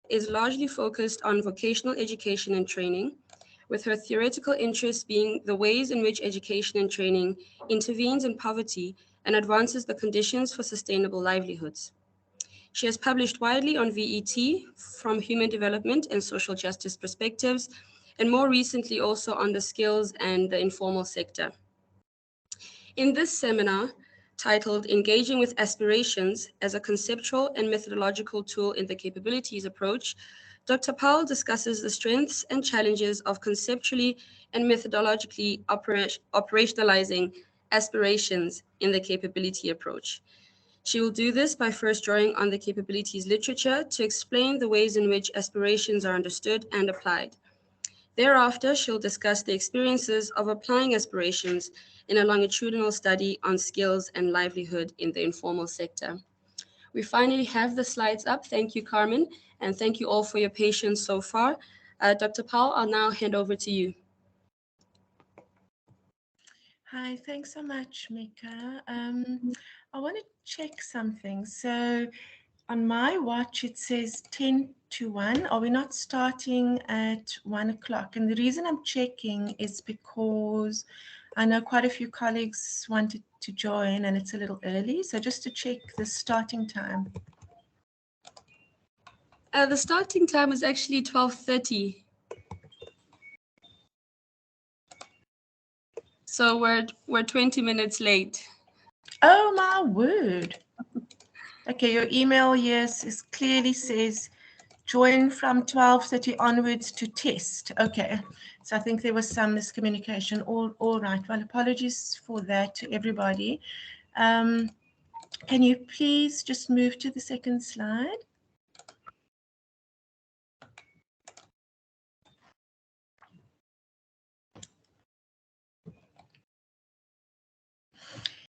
is largely focused on vocational education and training, with her theoretical interest being the ways in which education and training intervenes in poverty and advances the conditions for sustainable livelihoods. She has published widely on VET from human development and social justice perspectives, and more recently also on the skills and the informal sector. In this seminar, titled Engaging with Aspirations as a Conceptual and Methodological Tool in the Capabilities Approach, Dr. Powell discusses the strengths and challenges of conceptually and methodologically operationalizing aspirations in the capability approach. She will do this by first drawing on the capabilities literature to explain the ways in which aspirations are understood and applied. Thereafter, she'll discuss the experiences of applying aspirations in a longitudinal study on skills and livelihood in the informal sector. We finally have the slides up. Thank you, Carmen, and thank you all for your patience so far. Dr. Powell, I'll now hand over to you. Hi, thanks so much, Mika. I want to check something. So on my watch, it says 10 to 1. Are we not starting at 1 o'clock? And the reason I'm checking is because I know quite a few colleagues wanted to join and it's a little early. So just to check the starting time. The starting time is actually 12:30. So we're 20 minutes late. Oh my word. Okay, your email, yes, is clearly says join from 12:30 onwards to test. Okay, so I think there was some miscommunication. All right, well, apologies for that to everybody. Can you please just move to the second slide?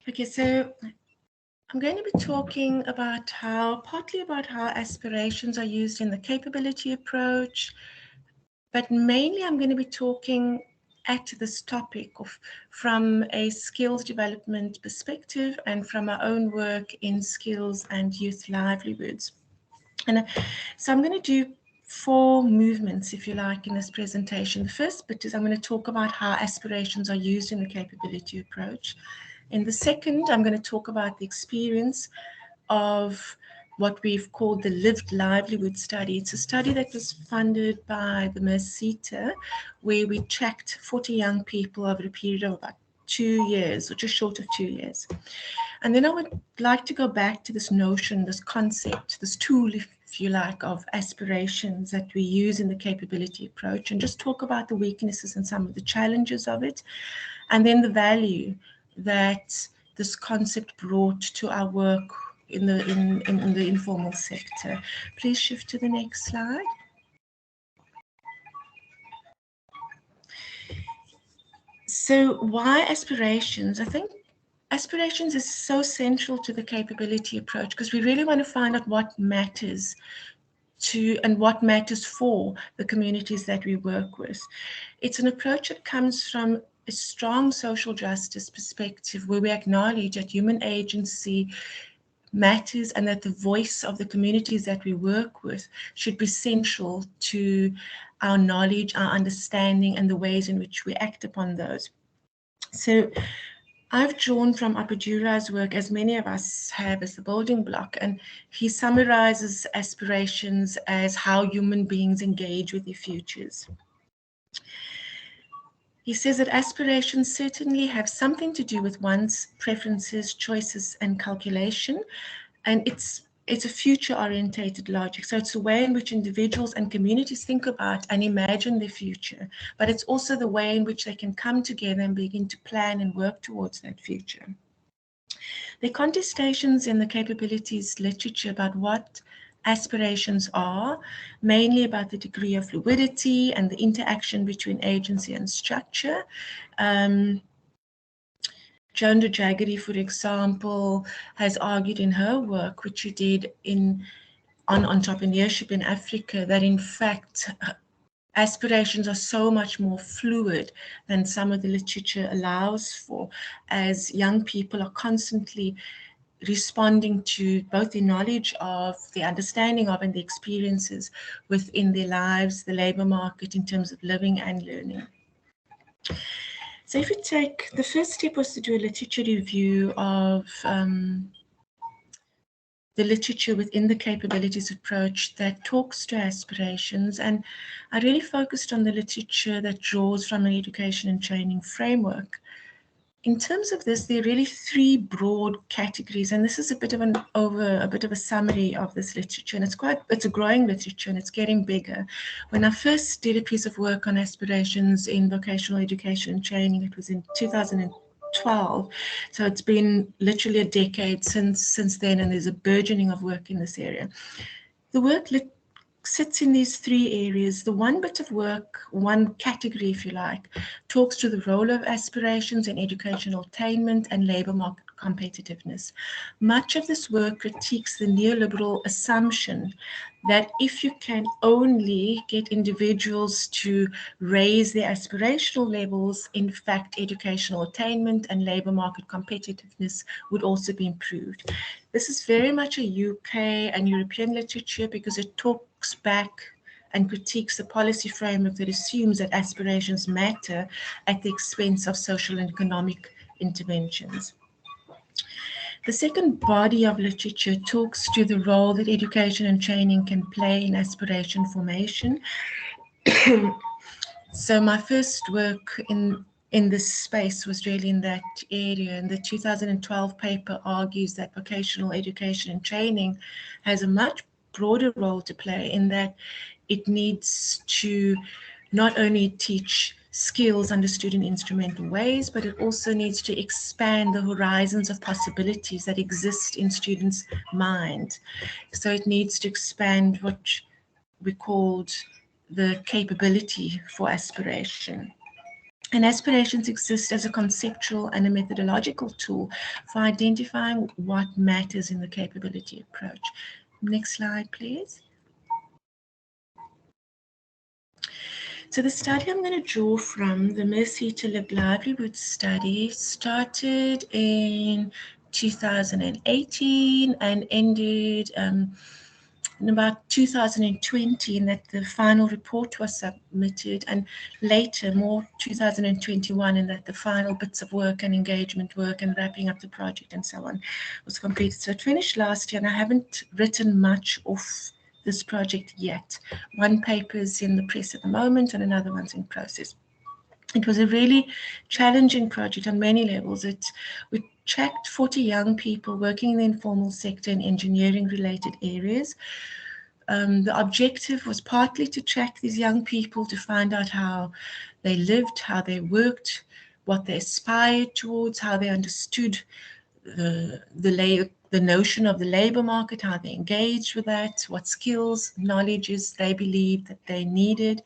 Okay, so I'm going to be talking about partly about how aspirations are used in the capability approach, but mainly I'm going to be talking at this topic from a skills development perspective and from our own work in skills and youth livelihoods. And so I'm going to do 4 movements, if you like, in this presentation. The first bit is I'm going to talk about how aspirations are used in the capability approach. In the second, I'm going to talk about the experience of what we've called the lived livelihood study. It's a study that was funded by the MERCITA, where we tracked 40 young people over a period of about 2 years, or just short of 2 years. And then I would like to go back to this notion, this concept, this tool, if you like, of aspirations that we use in the capability approach, and just talk about the weaknesses and some of the challenges of it, and then the value that this concept brought to our work in the informal sector. Please shift to the next slide. So why aspirations? I think aspirations is so central to the capability approach because we really want to find out what matters to and what matters for the communities that we work with. It's an approach that comes from a strong social justice perspective where we acknowledge that human agency matters and that the voice of the communities that we work with should be central to our knowledge, our understanding, and the ways in which we act upon those. So I've drawn from Apajura's work, as many of us have, as the building block, and he summarizes aspirations as how human beings engage with their futures. He says that aspirations certainly have something to do with one's preferences, choices, and calculation, and it's a future-orientated logic. So it's a way in which individuals and communities think about and imagine their future, but it's also the way in which they can come together and begin to plan and work towards that future. There are contestations in the capabilities literature about what aspirations are, mainly about the degree of fluidity and the interaction between agency and structure. Joan de Jaggedy, for example, has argued in her work, which she did on entrepreneurship in Africa, that in fact aspirations are so much more fluid than some of the literature allows for, as young people are constantly responding to both the knowledge of, the understanding of, and the experiences within their lives, the labour market in terms of living and learning. So if you take, the first step was to do a literature review of the literature within the capabilities approach that talks to aspirations, and I really focused on the literature that draws from an education and training framework. In terms of this, there are really three broad categories, and this is a bit of a summary of this literature, and it's a growing literature and it's getting bigger. When I first did a piece of work on aspirations in vocational education and training, it was in 2012, so it's been literally a decade since then, and there's a burgeoning of work in this area. The work sits in these three areas. The one bit of work, one category if you like, talks to the role of aspirations in educational attainment and labour market competitiveness. Much of this work critiques the neoliberal assumption that if you can only get individuals to raise their aspirational levels, in fact, educational attainment and labour market competitiveness would also be improved. This is very much a UK and European literature because it talks back and critiques the policy framework that assumes that aspirations matter at the expense of social and economic interventions. The second body of literature talks to the role that education and training can play in aspiration formation. So my first work in this space was really in that area, and the 2012 paper argues that vocational education and training has a much broader role to play, in that it needs to not only teach skills understood in instrumental ways, but it also needs to expand the horizons of possibilities that exist in students' mind. So it needs to expand what we called the capability for aspiration. And aspirations exist as a conceptual and a methodological tool for identifying what matters in the capability approach. Next slide, please. So the study I'm going to draw from, the Mercy to Live Livelihoods study, started in 2018 and ended in about 2020, in that the final report was submitted, and later, more 2021, in that the final bits of work and engagement work and wrapping up the project and so on was completed. So it finished last year, and I haven't written much off this project yet. One paper is in the press at the moment and another one's in process. It was a really challenging project on many levels. We tracked 40 young people working in the informal sector in engineering related areas. The objective was partly to track these young people to find out how they lived, how they worked, what they aspired towards, how they understood the notion of the labour market, how they engaged with that, what skills, knowledges they believed that they needed.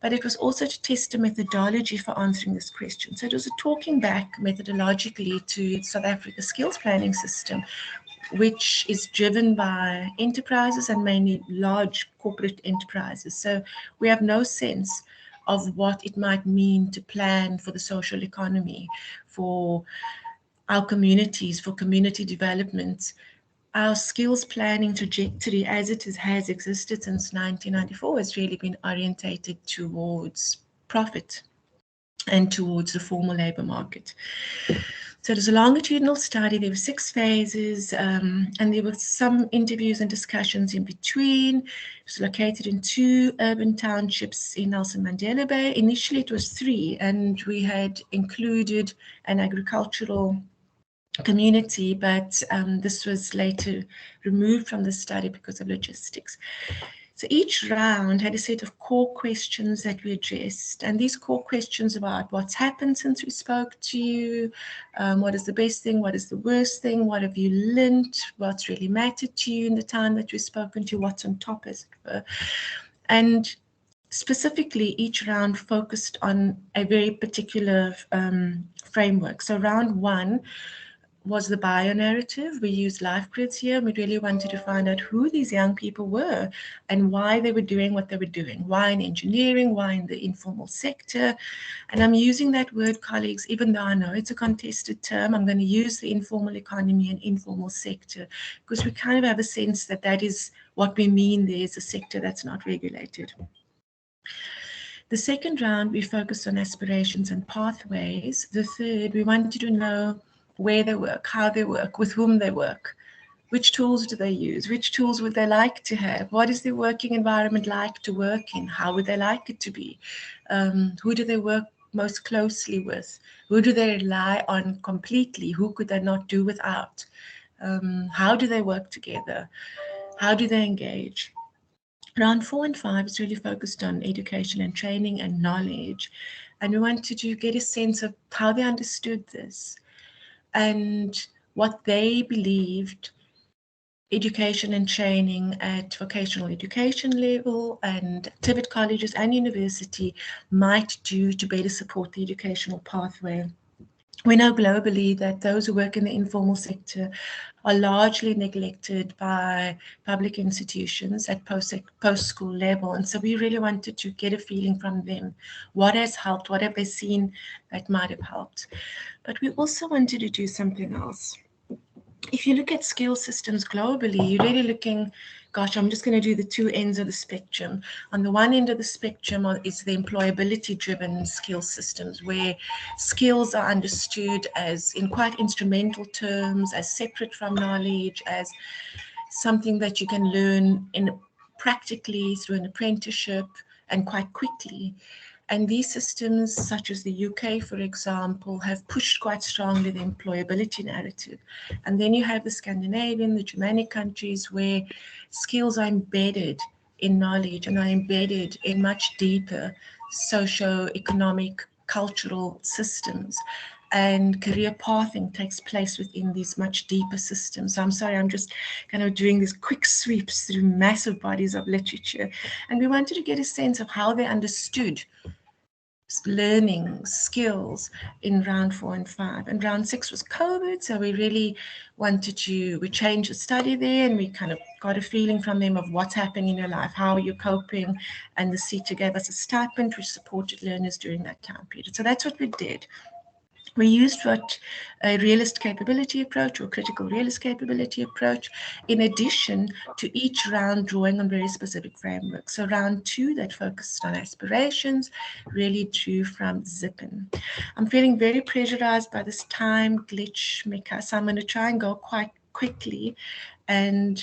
But it was also to test a methodology for answering this question. So it was a talking back methodologically to South Africa's skills planning system, which is driven by enterprises and mainly large corporate enterprises. So we have no sense of what it might mean to plan for the social economy, for our communities, for community development. Our skills planning trajectory, as it has existed since 1994, has really been orientated towards profit and towards the formal labour market. So it was a longitudinal study. There were 6 phases, and there were some interviews and discussions in between. It was located in 2 urban townships in Nelson Mandela Bay. Initially it was 3, and we had included an agricultural community, but this was later removed from the study because of logistics. So each round had a set of core questions that we addressed, and these core questions about what's happened since we spoke to you, what is the best thing, what is the worst thing, what have you learned, what's really mattered to you in the time that we've spoken to you, what's on top, as it were. And specifically, each round focused on a very particular framework. So round 1 was the bio-narrative. We used life grids here. We really wanted to find out who these young people were and why they were doing what they were doing. Why in engineering, why in the informal sector. And I'm using that word, colleagues, even though I know it's a contested term. I'm going to use the informal economy and informal sector because we kind of have a sense that that is what we mean. There is a sector that's not regulated. The second round, we focused on aspirations and pathways. The third, we wanted to know where they work, how they work, with whom they work, which tools do they use, which tools would they like to have, what is their working environment like to work in, how would they like it to be, who do they work most closely with, who do they rely on completely, who could they not do without, how do they work together, how do they engage. Round 4 and 5 is really focused on education and training and knowledge, and we wanted to get a sense of how they understood this and what they believed education and training at vocational education level and activate colleges and university might do to better support the educational pathway. We know globally that those who work in the informal sector are largely neglected by public institutions at post-school level. And so we really wanted to get a feeling from them. What has helped? What have they seen that might have helped? But we also wanted to do something else. If you look at skill systems globally, you're really looking, gosh, I'm just going to do the two ends of the spectrum. On the one end of the spectrum is the employability-driven skill systems, where skills are understood as, in quite instrumental terms, as separate from knowledge, as something that you can learn practically through an apprenticeship and quite quickly. And these systems, such as the UK, for example, have pushed quite strongly the employability narrative. And then you have the Scandinavian, the Germanic countries, where skills are embedded in knowledge and are embedded in much deeper socio-economic, cultural systems. And career pathing takes place within these much deeper systems. So I'm sorry, I'm just kind of doing these quick sweeps through massive bodies of literature. And we wanted to get a sense of how they understood learning skills in round 4 and 5. And round 6 was COVID, so we really wanted to, we changed the study there, and we kind of got a feeling from them of what's happening in your life, how are you coping, and the CETA gave us a stipend which supported learners during that time period. So that's what we did. We used what a realist capability approach or critical realist capability approach, in addition to each round drawing on very specific frameworks. So round 2 that focused on aspirations really drew from Zippen. I'm feeling very pressurized by this time glitch, Mika, so I'm going to try and go quite quickly, and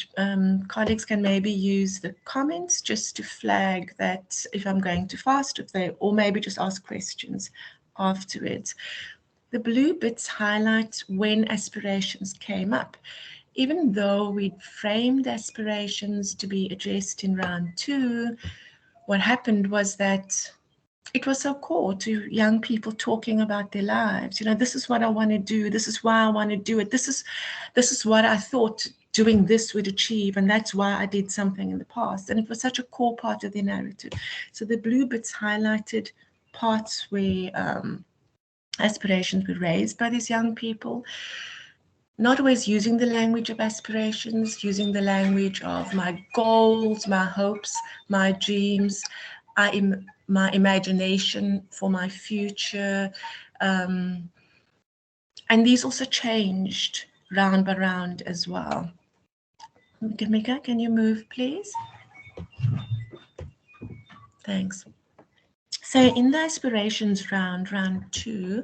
colleagues can maybe use the comments just to flag that if I'm going too fast, or maybe just ask questions afterwards. The blue bits highlight when aspirations came up. Even though we'd framed aspirations to be addressed in round 2, what happened was that it was so core to young people talking about their lives. You know, this is what I want to do. This is why I want to do it. This is what I thought doing this would achieve, and that's why I did something in the past. And it was such a core part of the narrative. So the blue bits highlighted parts where aspirations were raised by these young people, not always using the language of aspirations, using the language of my goals, my hopes, my dreams, my imagination for my future. And these also changed round by round as well. Mika, can you move, please? Thanks. So in the aspirations round 2,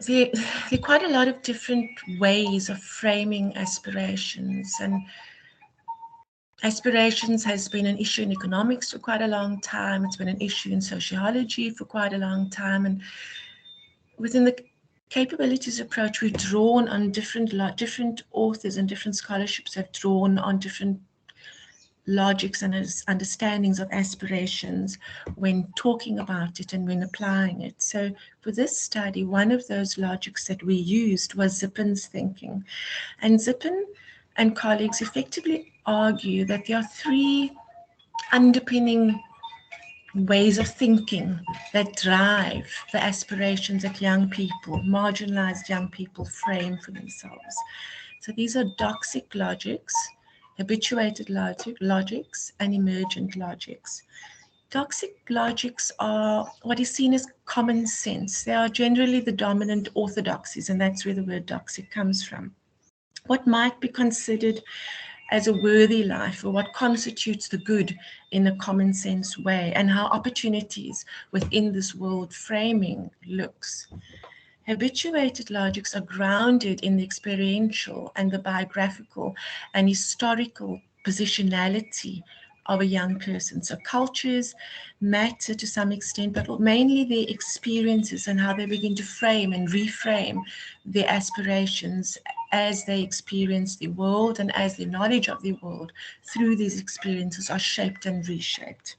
there are quite a lot of different ways of framing aspirations, and aspirations has been an issue in economics for quite a long time. It's been an issue in sociology for quite a long time, and within the capabilities approach, we've drawn on different authors and different scholarships have drawn on different logics and understandings of aspirations when talking about it and when applying it. So for this study, one of those logics that we used was Zippen's thinking. And Zippen and colleagues effectively argue that there are 3 underpinning ways of thinking that drive the aspirations that young people, marginalized young people, frame for themselves. So these are doxic logics, habituated logics, and emergent logics. Doxic logics are what is seen as common sense. They are generally the dominant orthodoxies, and that's where the word doxic comes from. What might be considered as a worthy life, or what constitutes the good in a common sense way, and how opportunities within this world framing looks. Habituated logics are grounded in the experiential and the biographical and historical positionality of a young person. So cultures matter to some extent, but mainly their experiences and how they begin to frame and reframe their aspirations as they experience the world and as their knowledge of the world through these experiences are shaped and reshaped.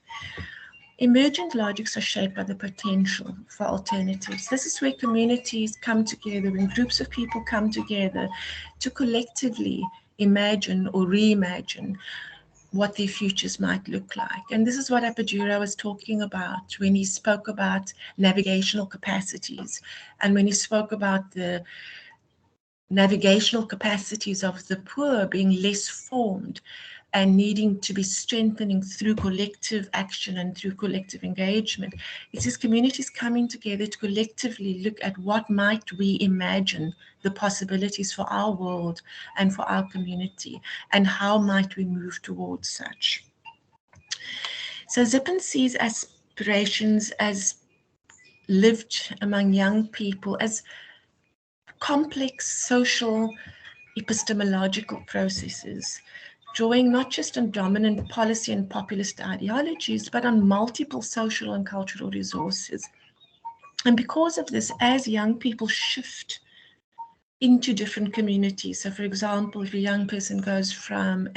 Emergent logics are shaped by the potential for alternatives. This is where communities come together, when groups of people come together to collectively imagine or reimagine what their futures might look like. And this is what Appadura was talking about when he spoke about navigational capacities, and when he spoke about the navigational capacities of the poor being less formed and needing to be strengthening through collective action and through collective engagement. It's these communities coming together to collectively look at what might we imagine the possibilities for our world and for our community, and how might we move towards such. So Zippen sees aspirations as lived among young people as complex social epistemological processes, drawing not just on dominant policy and populist ideologies, but on multiple social and cultural resources. And because of this, as young people shift into different communities, so for example, if a young person goes from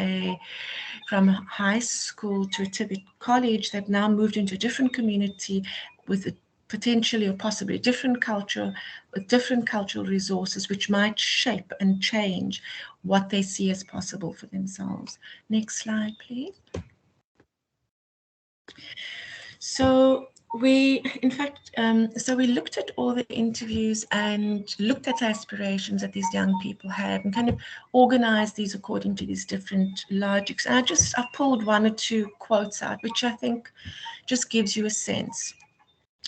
high school to a TVET college, they've now moved into a different community with a potentially or possibly a different culture with different cultural resources, which might shape and change what they see as possible for themselves. Next slide, please. So we looked at all the interviews and looked at the aspirations that these young people have and kind of organized these according to these different logics. And I've pulled one or two quotes out, which I think just gives you a sense.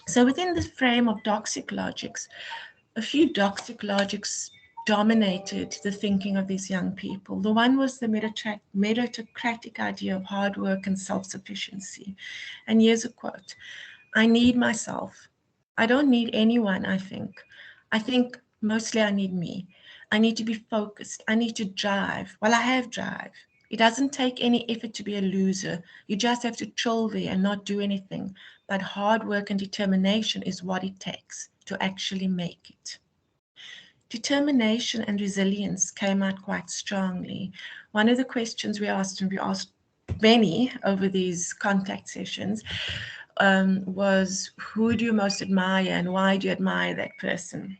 So within the frame of doxic logics, a few doxic logics dominated the thinking of these young people. The one was the meritocratic idea of hard work and self-sufficiency. And here's a quote: "I need myself. I don't need anyone, I think. I think mostly I need me. I need to be focused. I need to drive. Well, I have drive. It doesn't take any effort to be a loser. You just have to chill there and not do anything. But hard work and determination is what it takes to actually make it." Determination and resilience came out quite strongly. One of the questions we asked, and we asked many over these contact sessions, was, who do you most admire and why do you admire that person?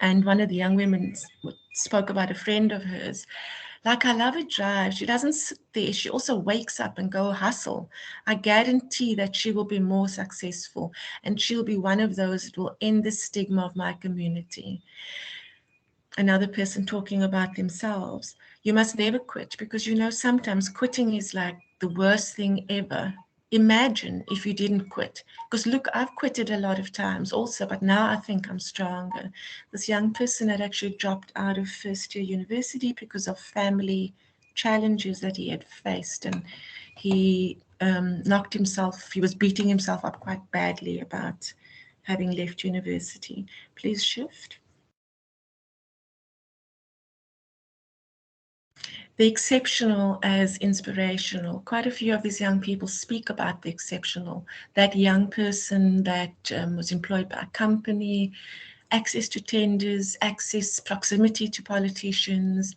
And one of the young women spoke about a friend of hers. Like, I love her drive. She doesn't sit there. She also wakes up and go hustle. I guarantee that she will be more successful, and she'll be one of those that will end the stigma of my community. Another person talking about themselves: "You must never quit, because sometimes quitting is like the worst thing ever. Imagine if you didn't quit. Because look, I've quitted a lot of times also, but now I think I'm stronger." This young person had actually dropped out of first year university because of family challenges that he had faced, and he he was beating himself up quite badly about having left university. Please shift. The exceptional as inspirational. Quite a few of these young people speak about the exceptional, that young person that was employed by a company, access to tenders, proximity to politicians,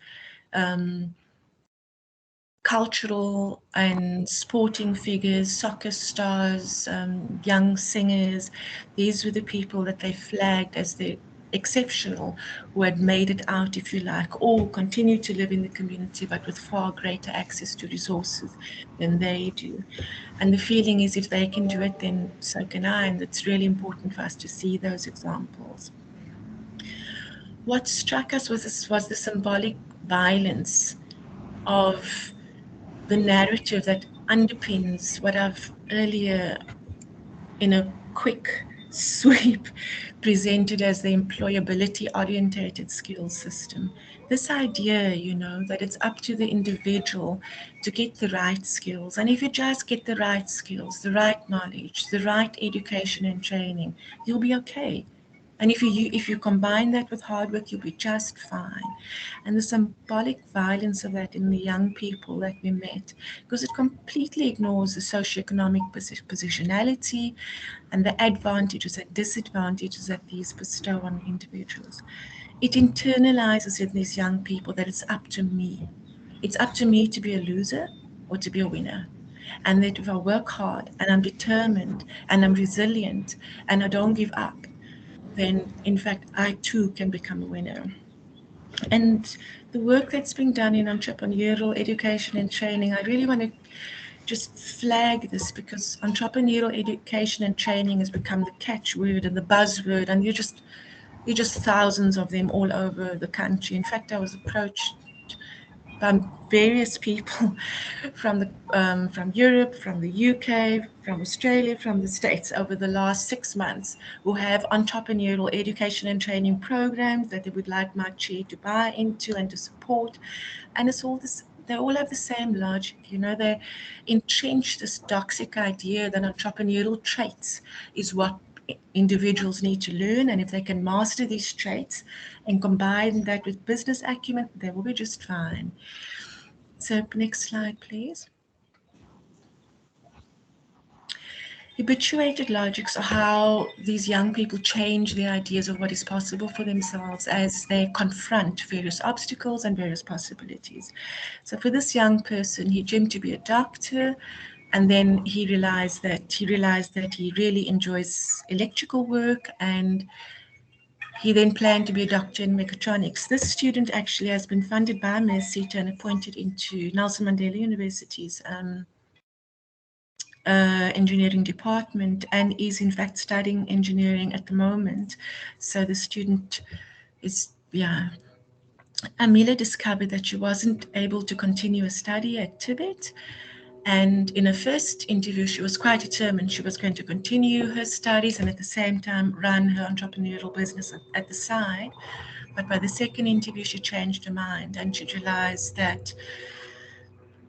cultural and sporting figures, soccer stars, young singers. These were the people that they flagged as the exceptional, who had made it out, if you like, or continue to live in the community, but with far greater access to resources than they do. And the feeling is if they can do it, then so can I. And it's really important for us to see those examples. What struck us was the symbolic violence of the narrative that underpins what I've earlier, in a quick sweep, presented as the employability orientated skills system. This idea, that it's up to the individual to get the right skills. And if you just get the right skills, the right knowledge, the right education and training, you'll be okay. And if you combine that with hard work, you'll be just fine. And the symbolic violence of that in the young people that we met, because it completely ignores the socioeconomic positionality and the advantages and disadvantages that these bestow on individuals. It internalizes in these young people that it's up to me. It's up to me to be a loser or to be a winner. And that if I work hard and I'm determined and I'm resilient and I don't give up, then in fact I too can become a winner. And the work that's being done in entrepreneurial education and training, I really want to just flag this, because entrepreneurial education and training has become the catchword and the buzzword, and you're just thousands of them all over the country. In fact, I was approached by various people from Europe, from the UK, from Australia, from the States over the last 6 months, who have entrepreneurial education and training programs that they would like my chair to buy into and to support. And it's all this. They all have the same logic, they entrench this toxic idea that entrepreneurial traits is what individuals need to learn, and if they can master these traits and combine that with business acumen, they will be just fine. So next slide, please. Habituated logics are how these young people change their ideas of what is possible for themselves as they confront various obstacles and various possibilities. So for this young person, he dreamed to be a doctor, and then he realized that he really enjoys electrical work, and he then planned to be a doctor in mechatronics. This student actually has been funded by MERSETA and appointed into Nelson Mandela University's engineering department, and is in fact studying engineering at the moment. So the student is, Amila discovered that she wasn't able to continue a study at Tibet. And in her first interview, she was quite determined she was going to continue her studies and at the same time run her entrepreneurial business at the side. But by the second interview, she changed her mind, and she realized that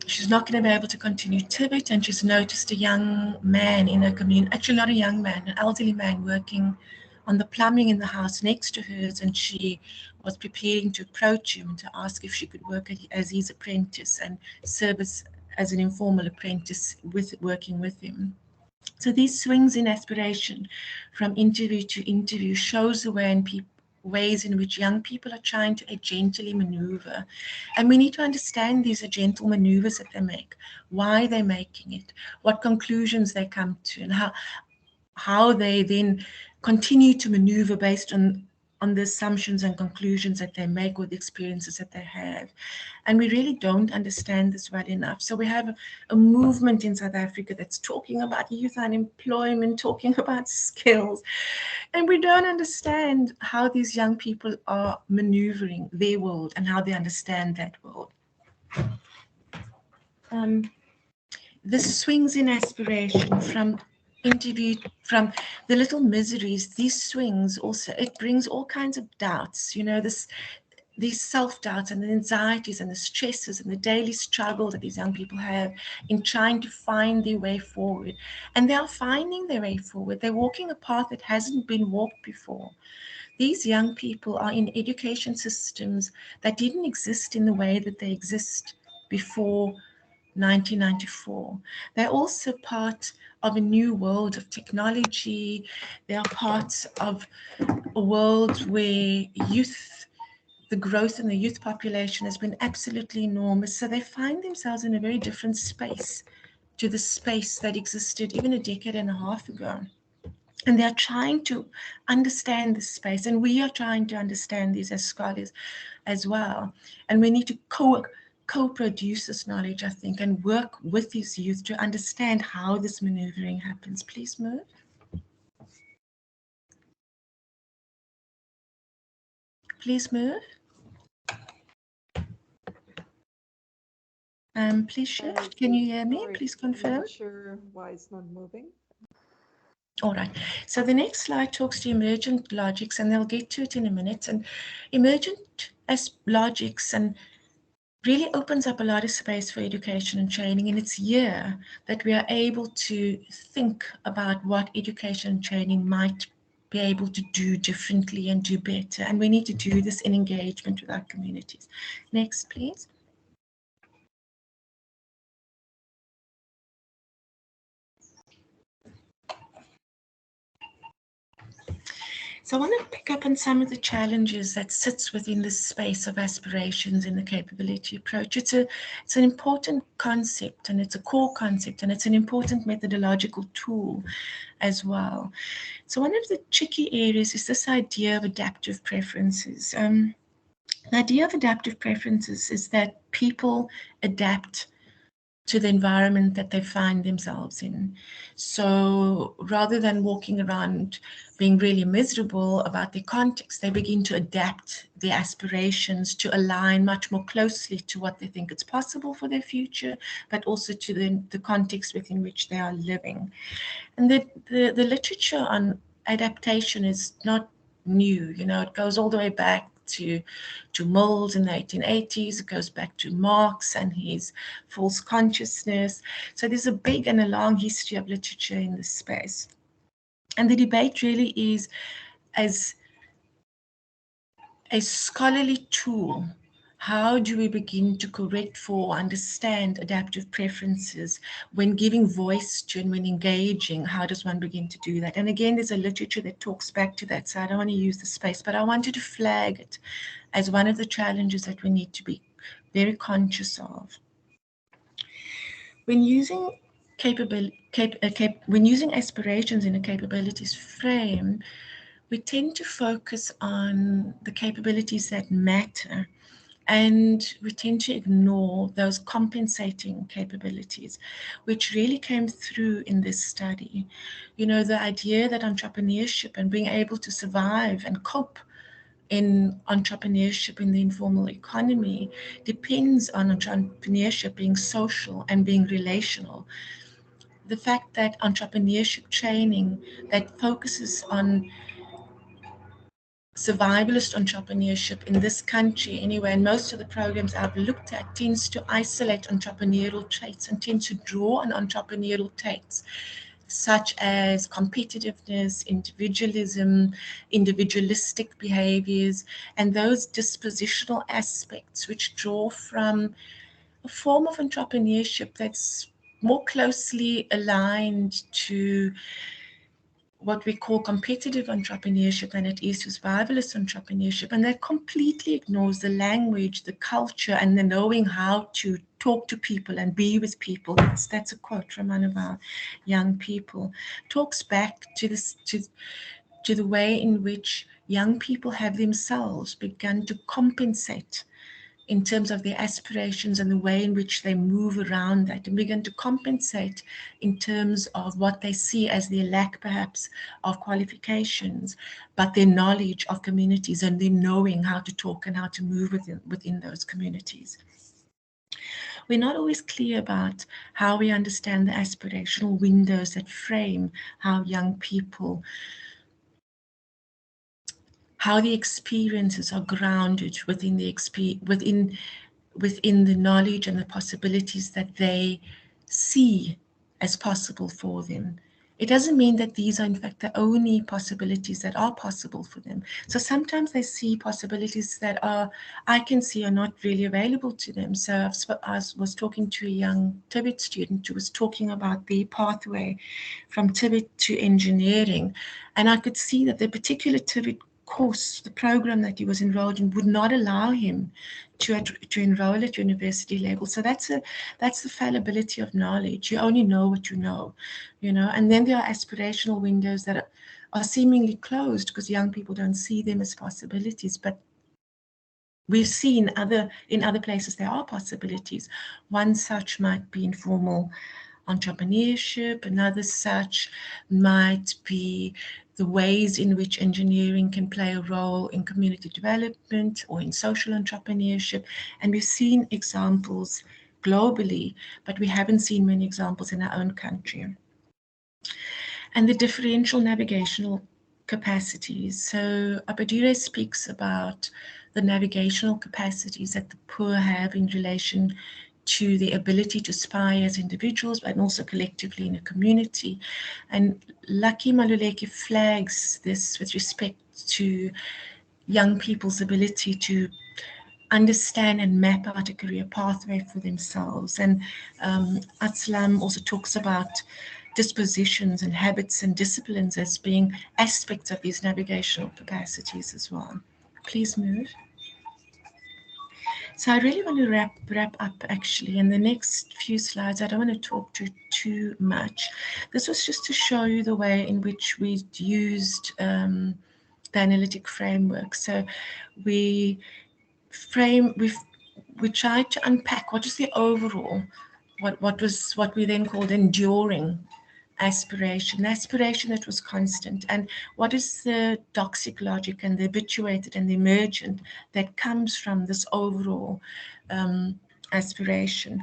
she's not going to be able to continue Tibet. And she's noticed a young man in her community, actually not a young man, an elderly man, working on the plumbing in the house next to hers, and she was preparing to approach him to ask if she could work as his apprentice and serve as an informal apprentice working with him. So these swings in aspiration from interview to interview shows the ways in which young people are trying to agentially maneuver. And we need to understand these agential maneuvers that they make, why they're making it, what conclusions they come to, and how they then continue to maneuver based on the assumptions and conclusions that they make or the experiences that they have. And we really don't understand this well enough. So we have a movement in South Africa that's talking about youth unemployment, talking about skills, and we don't understand how these young people are maneuvering their world and how they understand that world. This swings in aspiration from the little miseries, these swings also, it brings all kinds of doubts, these self-doubts and the anxieties and the stresses and the daily struggle that these young people have in trying to find their way forward. And they are finding their way forward. They're walking a path that hasn't been walked before. These young people are in education systems that didn't exist in the way that they exist before 1994. They're also part of a new world of technology. They are part of a world where the growth in the youth population has been absolutely enormous. So they find themselves in a very different space to the space that existed even a decade and a half ago. And they are trying to understand this space, and we are trying to understand these as scholars as well. And we need to co-produce this knowledge, I think, and work with these youth to understand how this maneuvering happens. Please move. Please move. Please shift. Can you hear me? Please confirm. I'm not sure why it's not moving. All right. So the next slide talks to emergent logics, and they'll get to it in a minute. And emergent as logics and really opens up a lot of space for education and training. And it's here that we are able to think about what education and training might be able to do differently and do better. And we need to do this in engagement with our communities. Next, please. So I want to pick up on some of the challenges that sits within this space of aspirations in the capability approach. It's an important concept, and it's a core concept, and it's an important methodological tool as well. So one of the tricky areas is this idea of adaptive preferences. The idea of adaptive preferences is that people adapt to the environment that they find themselves in. So rather than walking around being really miserable about their context, they begin to adapt their aspirations to align much more closely to what they think is possible for their future, but also to the context within which they are living. And the literature on adaptation is not new. You know, it goes all the way back to Mills in the 1880s. It goes back to Marx and his false consciousness. So there's a big and a long history of literature in this space. And the debate really is as a scholarly tool. How do we begin to correct for, understand adaptive preferences when giving voice to and when engaging? How does one begin to do that? And again, there's a literature that talks back to that, so I don't want to use the space, but I wanted to flag it as one of the challenges that we need to be very conscious of. When using when using aspirations in a capabilities frame, we tend to focus on the capabilities that matter, and we tend to ignore those compensating capabilities, which really came through in this study. You know, the idea that entrepreneurship and being able to survive and cope in entrepreneurship in the informal economy depends on entrepreneurship being social and being relational. The fact that entrepreneurship training that focuses on survivalist entrepreneurship in this country anyway, and most of the programs I've looked at tends to isolate entrepreneurial traits and tend to draw on entrepreneurial traits such as competitiveness, individualism, individualistic behaviors, and those dispositional aspects which draw from a form of entrepreneurship that's more closely aligned to what we call competitive entrepreneurship than it is to survivalist entrepreneurship. And that completely ignores the language, the culture, and the knowing how to talk to people and be with people. That's a quote from one of our young people. Talks back to this to the way in which young people have themselves begun to compensate in terms of their aspirations and the way in which they move around that, and begin to compensate in terms of what they see as their lack perhaps of qualifications, but their knowledge of communities and their knowing how to talk and how to move within those communities. We're not always clear about how we understand the aspirational windows that frame how young people, how the experiences are grounded within the within the knowledge and the possibilities that they see as possible for them. It doesn't mean that these are in fact the only possibilities that are possible for them. So sometimes they see possibilities that I can see are not really available to them. So I was talking to a young TVET student who was talking about the pathway from TVET to engineering, and I could see that the particular TVET course, the program that he was enrolled in, would not allow him to enroll at university level. So that's the fallibility of knowledge. You only know what you know, and then there are aspirational windows that are seemingly closed because young people don't see them as possibilities, but we've seen in other places there are possibilities. One such might be informal entrepreneurship, another such might be the ways in which engineering can play a role in community development or in social entrepreneurship. And we've seen examples globally, but we haven't seen many examples in our own country. And the differential navigational capacities. So Abadure speaks about the navigational capacities that the poor have in relation to the ability to aspire as individuals, but also collectively in a community. And Lucky Maluleke flags this with respect to young people's ability to understand and map out a career pathway for themselves. And Atslam also talks about dispositions and habits and disciplines as being aspects of these navigational capacities as well. Please move. So I really want to wrap up actually. In the next few slides, I don't want to talk too much. This was just to show you the way in which we used the analytic framework. So we tried to unpack what is the overall, what we then called enduring aspiration that was constant, and what is the doxic logic and the habituated and the emergent that comes from this overall aspiration.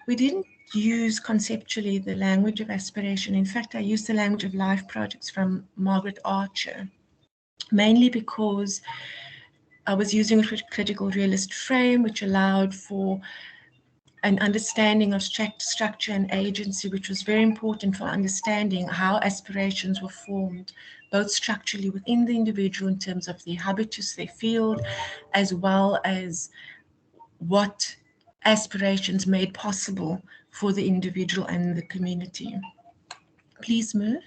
We didn't use conceptually the language of aspiration. In fact, I used the language of life projects from Margaret Archer, mainly because I was using a critical realist frame, which allowed for an understanding of structure and agency, which was very important for understanding how aspirations were formed, both structurally within the individual in terms of their habitus, their field, as well as what aspirations made possible for the individual and the community. Please move.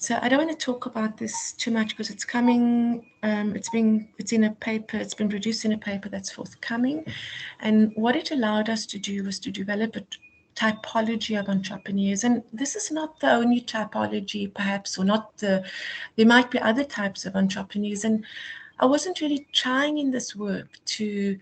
So I don't want to talk about this too much because it's coming, it's in a paper, it's been produced in a paper that's forthcoming. And what it allowed us to do was to develop a typology of entrepreneurs. And this is not the only typology, perhaps, or not there might be other types of entrepreneurs. And I wasn't really trying in this work to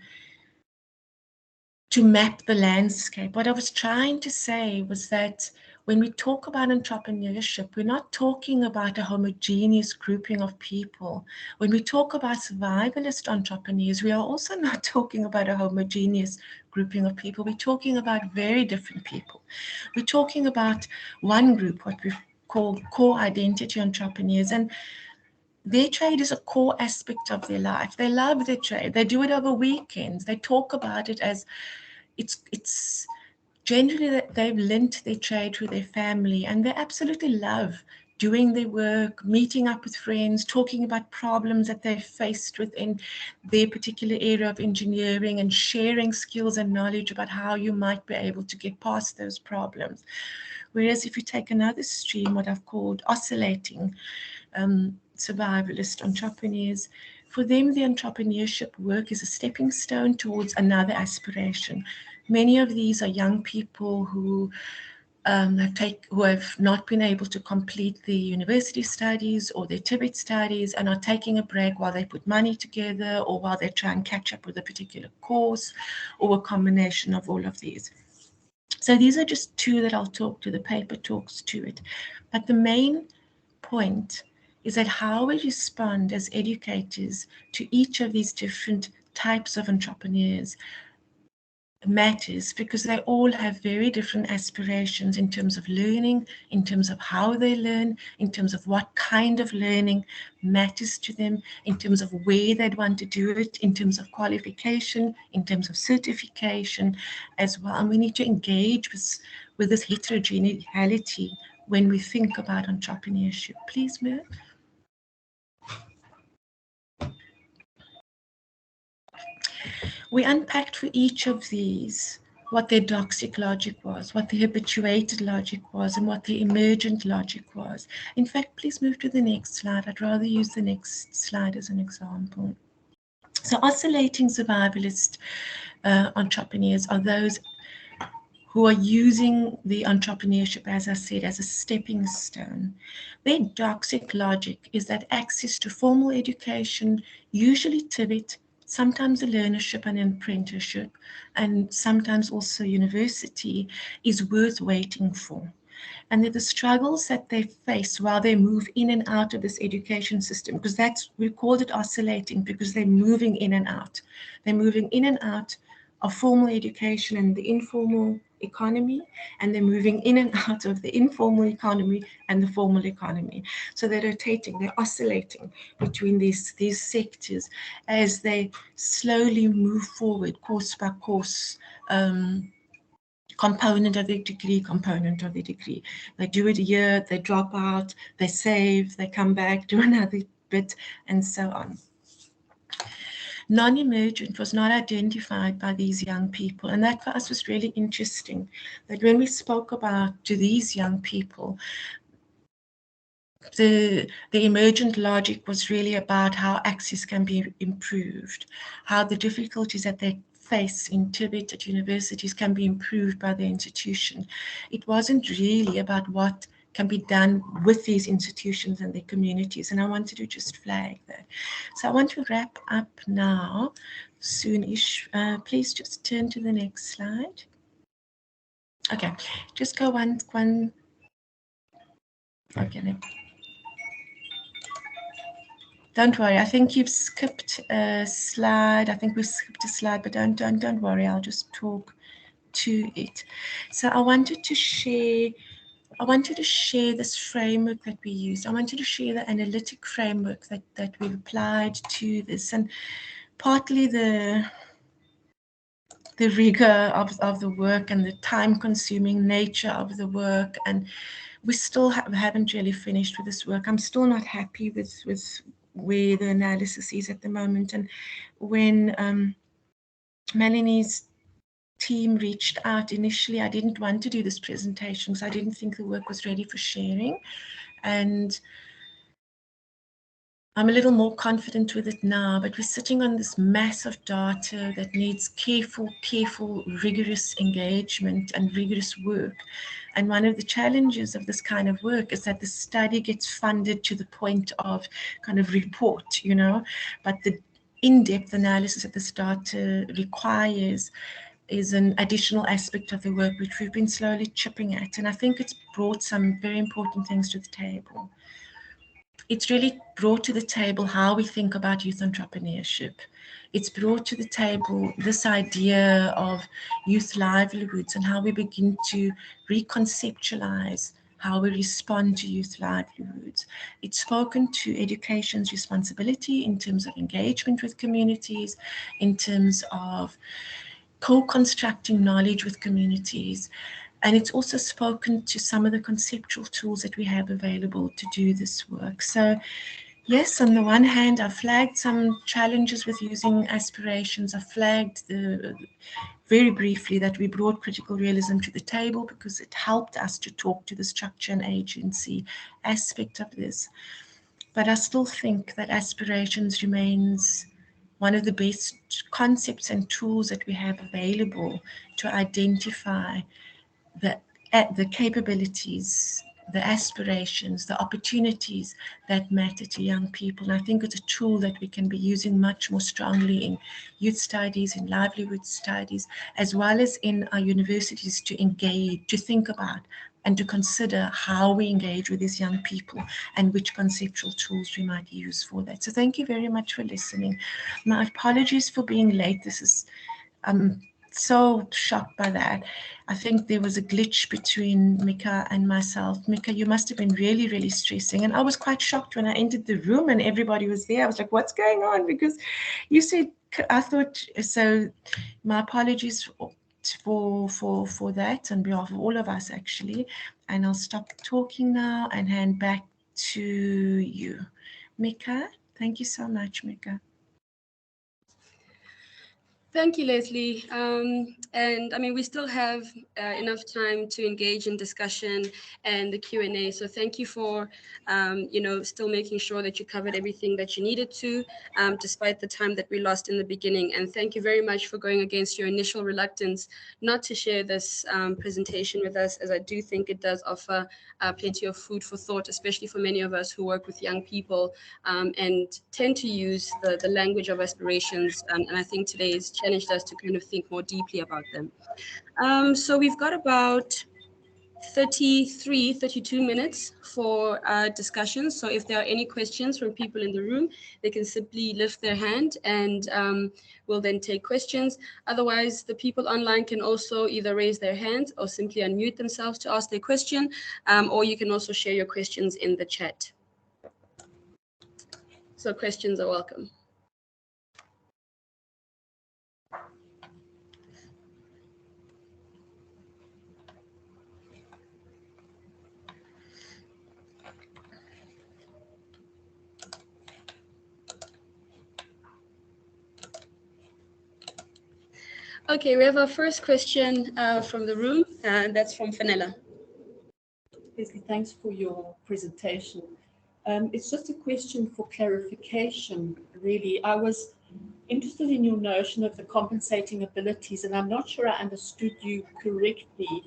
map the landscape. What I was trying to say was that when we talk about entrepreneurship, we're not talking about a homogeneous grouping of people. When we talk about survivalist entrepreneurs, we are also not talking about a homogeneous grouping of people. We're talking about very different people. We're talking about one group, what we call core identity entrepreneurs, and their trade is a core aspect of their life. They love their trade. They do it over weekends. They talk about it as it's generally that they've linked their trade with their family, and they absolutely love doing their work, meeting up with friends, talking about problems that they've faced within their particular area of engineering, and sharing skills and knowledge about how you might be able to get past those problems. Whereas if you take another stream, what I've called oscillating survivalist entrepreneurs, for them, the entrepreneurship work is a stepping stone towards another aspiration. Many of these are young people who have not been able to complete the university studies or their TVET studies and are taking a break while they put money together or while they try and catch up with a particular course, or a combination of all of these. So these are just two that I'll talk to. The paper talks to it. But the main point is that how we respond as educators to each of these different types of entrepreneurs matters, because they all have very different aspirations in terms of learning, in terms of how they learn, in terms of what kind of learning matters to them, in terms of where they'd want to do it, in terms of qualification, in terms of certification as well. And we need to engage with this heterogeneity when we think about entrepreneurship. Please move. We unpacked for each of these what their doxic logic was, what the habituated logic was, and what the emergent logic was. In fact, please move to the next slide. I'd rather use the next slide as an example. So oscillating survivalist entrepreneurs are those who are using the entrepreneurship, as I said, as a stepping stone. Their toxic logic is that access to formal education, usually TVET, sometimes a learnership and an apprenticeship, and sometimes also university, is worth waiting for. And they're the struggles that they face while they move in and out of this education system, because we called it oscillating, because they're moving in and out. They're moving in and out of formal education and the informal economy, and they're moving in and out of the informal economy and the formal economy. So they're rotating, they're oscillating between these sectors as they slowly move forward, course by course, component of the degree, component of the degree. They do it a year, they drop out, they save, they come back, do another bit, and so on. Non-emergent was not identified by these young people, and that for us was really interesting, that when we spoke about to these young people, the emergent logic was really about how access can be improved, how the difficulties that they face in TVET at universities can be improved by the institution. It wasn't really about what can be done with these institutions and their communities, and I wanted to just flag that. So I want to wrap up now, soonish. Please just turn to the next slide. Okay, just go one. Okay. Don't worry, I think you've skipped a slide. I think we've skipped a slide, but don't worry, I'll just talk to it. So I wanted to share this framework that we used. I wanted to share the analytic framework that we've applied to this, and partly the rigor of the work and the time-consuming nature of the work, and we still haven't really finished with this work. I'm still not happy with where the analysis is at the moment. And when Melanie's team reached out initially, I didn't want to do this presentation because I didn't think the work was ready for sharing. And I'm a little more confident with it now, but we're sitting on this mass of data that needs careful, rigorous engagement and rigorous work. And one of the challenges of this kind of work is that the study gets funded to the point of kind of report, but the in-depth analysis that this data requires is an additional aspect of the work which we've been slowly chipping at. And I think it's brought some very important things to the table. It's really brought to the table how we think about youth entrepreneurship. It's brought to the table this idea of youth livelihoods and how we begin to reconceptualize how we respond to youth livelihoods. It's spoken to education's responsibility in terms of engagement with communities, in terms of co-constructing knowledge with communities. And it's also spoken to some of the conceptual tools that we have available to do this work. So yes, on the one hand, I flagged some challenges with using aspirations. I flagged very briefly that we brought critical realism to the table because it helped us to talk to the structure and agency aspect of this. But I still think that aspirations remains one of the best concepts and tools that we have available to identify the capabilities, the aspirations, the opportunities that matter to young people. And I think it's a tool that we can be using much more strongly in youth studies, in livelihood studies, as well as in our universities to engage, to think about and to consider how we engage with these young people and which conceptual tools we might use for that. So thank you very much for listening. My apologies for being late. This is so shocked by that. I think there was a glitch between Mika and myself. Mika, you must have been really, really stressing. And I was quite shocked when I entered the room and everybody was there. I was like, what's going on? Because you said, I thought, so my apologies for that on behalf of all of us, actually. And I'll stop talking now and hand back to you. Mika, thank you so much, Mika. Thank you, Lesley. And I mean, we still have enough time to engage in discussion and the Q&A. So thank you for, still making sure that you covered everything that you needed to, despite the time that we lost in the beginning. And thank you very much for going against your initial reluctance not to share this presentation with us, as I do think it does offer plenty of food for thought, especially for many of us who work with young people and tend to use the language of aspirations. And I think today's challenged us to kind of think more deeply about them. So we've got about 32 minutes for discussion. So if there are any questions from people in the room, they can simply lift their hand and we'll then take questions. Otherwise, the people online can also either raise their hands or simply unmute themselves to ask their question, or you can also share your questions in the chat. So questions are welcome. Okay, we have our first question from the room, and that's from Fenella. Lesley, thanks for your presentation. It's just a question for clarification, really. I was interested in your notion of the compensating abilities, and I'm not sure I understood you correctly.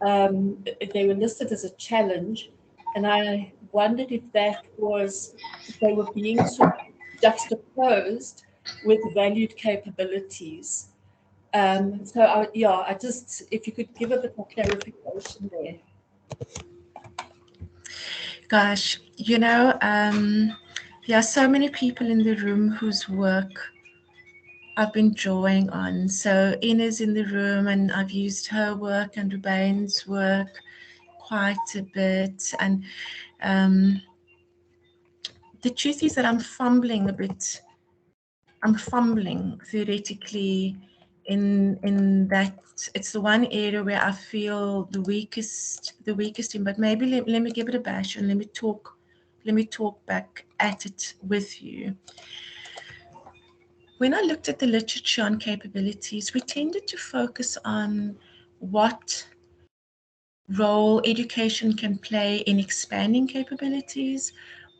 They were listed as a challenge, and I wondered if that was, if they were being sort of juxtaposed with valued capabilities. I just, if you could give a bit more clarification there. Gosh, there are so many people in the room whose work I've been drawing on. So Ina's in the room, and I've used her work and Rubain's work quite a bit. And the truth is that I'm fumbling a bit. I'm fumbling theoretically in that it's the one area where I feel the weakest in, but maybe let me give it a bash and let me talk back at it with you. When I looked at the literature on capabilities, we tended to focus on what role education can play in expanding capabilities,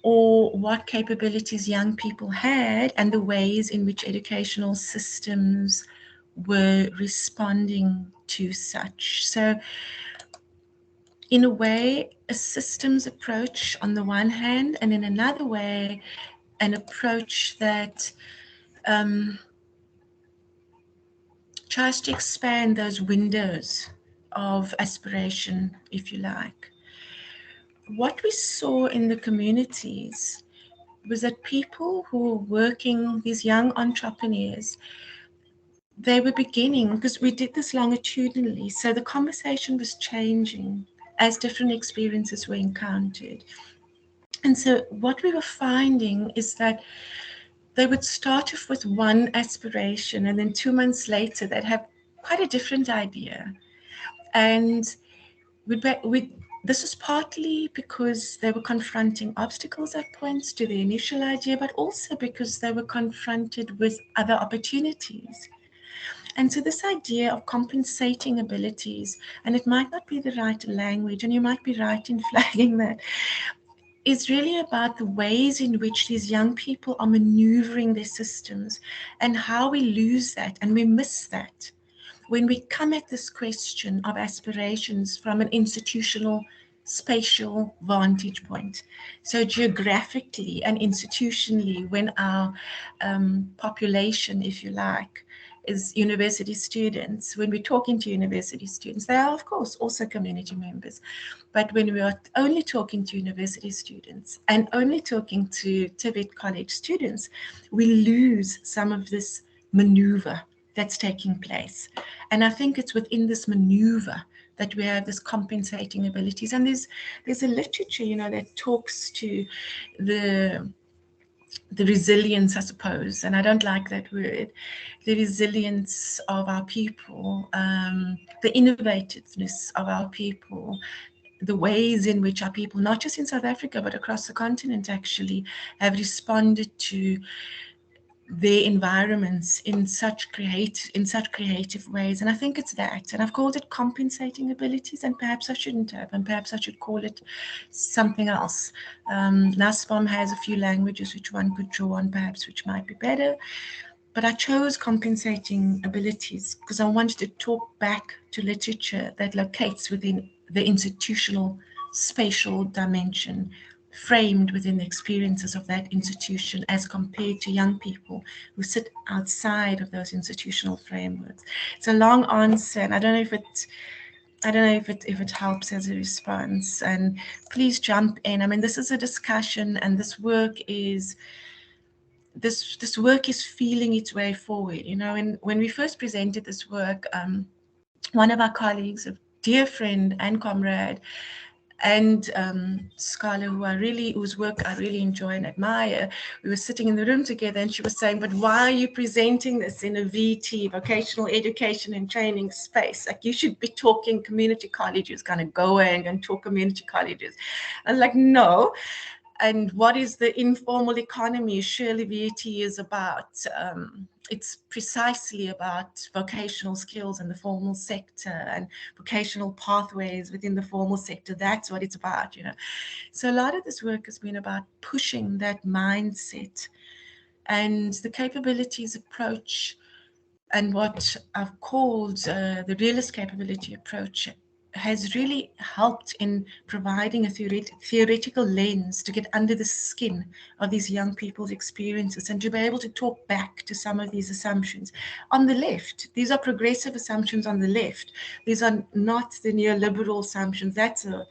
or what capabilities young people had and the ways in which educational systems were responding to such. So in a way, a systems approach on the one hand, and in another way, an approach that tries to expand those windows of aspiration, if you like. What we saw in the communities was that people who were working, these young entrepreneurs, they were beginning, because we did this longitudinally, so the conversation was changing as different experiences were encountered. And so what we were finding is that they would start off with one aspiration, and then 2 months later they'd have quite a different idea. And this was partly because they were confronting obstacles at points to the initial idea, but also because they were confronted with other opportunities. And so this idea of compensating abilities, and it might not be the right language, and you might be right in flagging that, is really about the ways in which these young people are maneuvering their systems and how we lose that and we miss that when we come at this question of aspirations from an institutional, spatial vantage point. So geographically and institutionally, when our population, if you like, is university students, when we're talking to university students, they are, of course, also community members. But when we are only talking to university students and only talking to TVET college students, we lose some of this maneuver that's taking place. And I think it's within this maneuver that we have this compensating abilities. And there's a literature, that talks to the resilience, I suppose, and I don't like that word, the resilience of our people, the innovativeness of our people, the ways in which our people, not just in South Africa, but across the continent actually, have responded to their environments in such creative ways. And I think it's that. And I've called it compensating abilities, and perhaps I shouldn't have, and perhaps I should call it something else. NASPOM has a few languages which one could draw on, perhaps, which might be better. But I chose compensating abilities because I wanted to talk back to literature that locates within the institutional spatial dimension, framed within the experiences of that institution as compared to young people who sit outside of those institutional frameworks. It's a long answer, and I don't know if it helps as a response. And please jump in. I mean, this is a discussion, and this work is feeling its way forward. You know, and when we first presented this work, one of our colleagues, a dear friend and comrade, and scholar whose work I really enjoy and admire, we were sitting in the room together, and she was saying, but why are you presenting this in a VT, vocational education and training space? Like, you should be talking community colleges, kind of go and talk community colleges. And like, no. And what is the informal economy? Surely VT is about, it's precisely about vocational skills in the formal sector and vocational pathways within the formal sector. That's what it's about, you know. So a lot of this work has been about pushing that mindset, and the capabilities approach, and what I've called the realist capability approach, has really helped in providing a theoretical lens to get under the skin of these young people's experiences, and to be able to talk back to some of these assumptions on the left. These are progressive assumptions on the left. These are not the neoliberal assumptions. That's a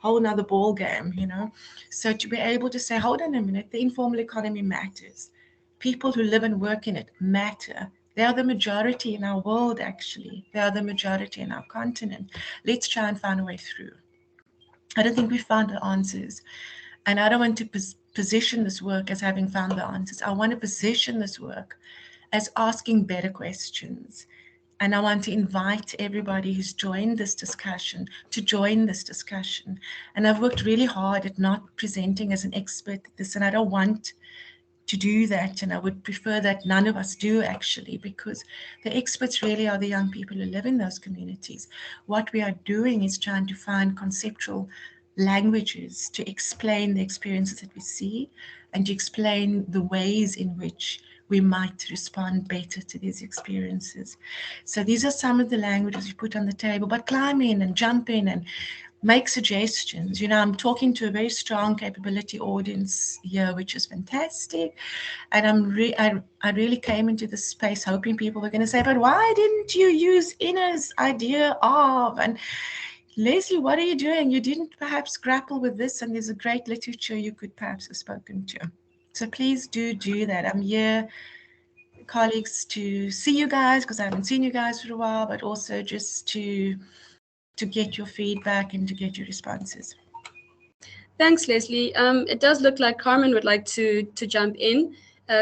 whole nother ball game, you know. So to be able to say, hold on a minute, the informal economy matters. People who live and work in it matter. They are the majority in our world, actually. They are the majority in our continent. Let's try and find a way through. I don't think we found the answers. And I don't want to position this work as having found the answers. I want to position this work as asking better questions. And I want to invite everybody who's joined this discussion to join this discussion. And I've worked really hard at not presenting as an expert at this, and I don't want to do that, and I would prefer that none of us do, actually, because the experts really are the young people who live in those communities. What we are doing is trying to find conceptual languages to explain the experiences that we see, and to explain the ways in which we might respond better to these experiences. So these are some of the languages we put on the table, but climb in and jump in and make suggestions. You know, I'm talking to a very strong capability audience here, which is fantastic. And I really came into this space hoping people were going to say, but why didn't you use Ina's idea of? And Lesley, what are you doing? You didn't perhaps grapple with this, and there's a great literature you could perhaps have spoken to. So please do that. I'm here, colleagues, to see you guys, because I haven't seen you guys for a while, but also just to get your feedback and to get your responses. Thanks, Lesley. It does look like Carmen would like to jump in.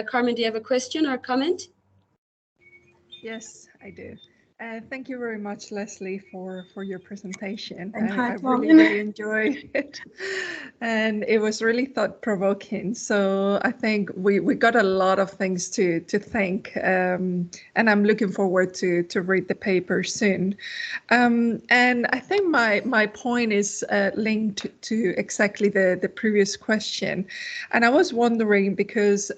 Carmen, do you have a question or a comment? Yes, I do. Thank you very much, Lesley, for your presentation. And I really enjoyed it. And it was really thought-provoking. So I think we got a lot of things to think. And I'm looking forward to read the paper soon. And I think my point is linked to exactly the previous question. And I was wondering, because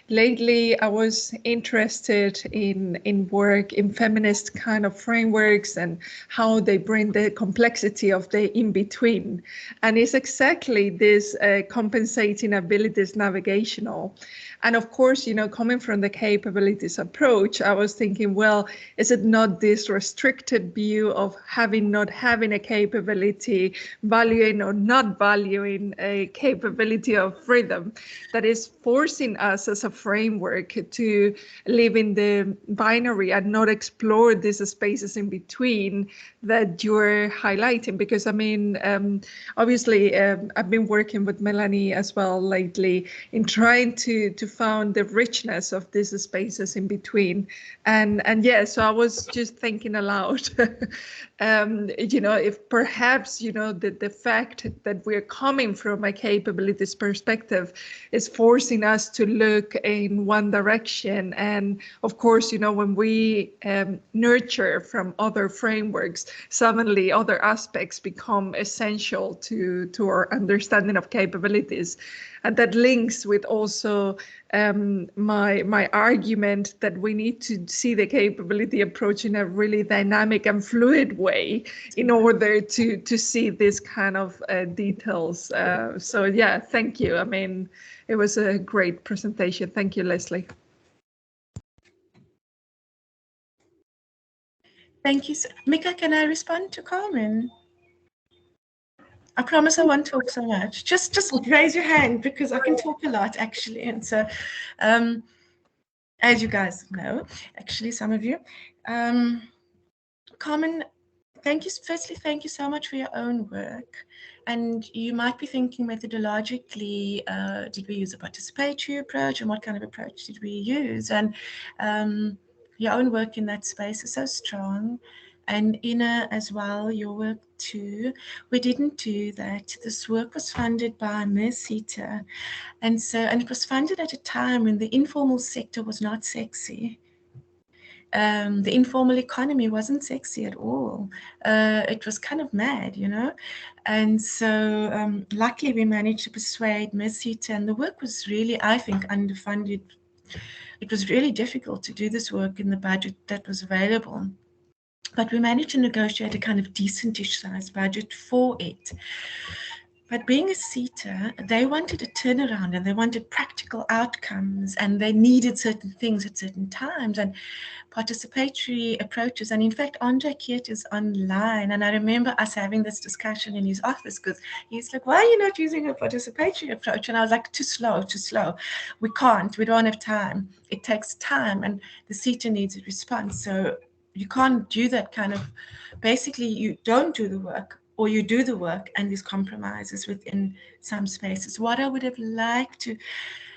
lately I was interested in work in feminist kind of frameworks and how they bring the complexity of the in-between. And it's exactly this compensating abilities navigational. And of course, you know, coming from the capabilities approach, I was thinking, well, is it not this restricted view of not having a capability, valuing or not valuing a capability of freedom that is forcing us as a framework to live in the binary and not explore explore these spaces in between that you're highlighting, because I mean, obviously I've been working with Melanie as well lately in trying to find the richness of these spaces in between, and yeah, so I was just thinking aloud, you know, if perhaps, you know, the fact that we're coming from a capabilities perspective is forcing us to look in one direction, and of course, you know, when we nurture from other frameworks, suddenly other aspects become essential to our understanding of capabilities. And that links with also my argument that we need to see the capability approach in a really dynamic and fluid way in order to see this kind of details. So yeah, thank you. I mean, it was a great presentation. Thank you, Lesley. Thank you. Mika, can I respond to Carmen? I promise I won't talk so much. Just raise your hand, because I can talk a lot actually. And so, as you guys know, actually some of you, Carmen, thank you. Firstly, thank you so much for your own work. And you might be thinking methodologically, did we use a participatory approach, and what kind of approach did we use? And your own work in that space is so strong. And Ina as well, your work too. We didn't do that. This work was funded by Mercita. And it was funded at a time when the informal sector was not sexy. The informal economy wasn't sexy at all. It was kind of mad, you know. And so luckily we managed to persuade Mercita, and the work was really, I think, underfunded. It was really difficult to do this work in the budget that was available. But we managed to negotiate a kind of decentish size budget for it. But being a CETA, they wanted a turnaround, and they wanted practical outcomes, and they needed certain things at certain times, and participatory approaches. And in fact, Andre Kiet is online, and I remember us having this discussion in his office, because he's like, why are you not using a participatory approach? And I was like, too slow. We don't have time. It takes time, and the CETA needs a response. So you can't do that kind of, basically you don't do the work, or you do the work and there's compromises within some spaces. What I would have liked to,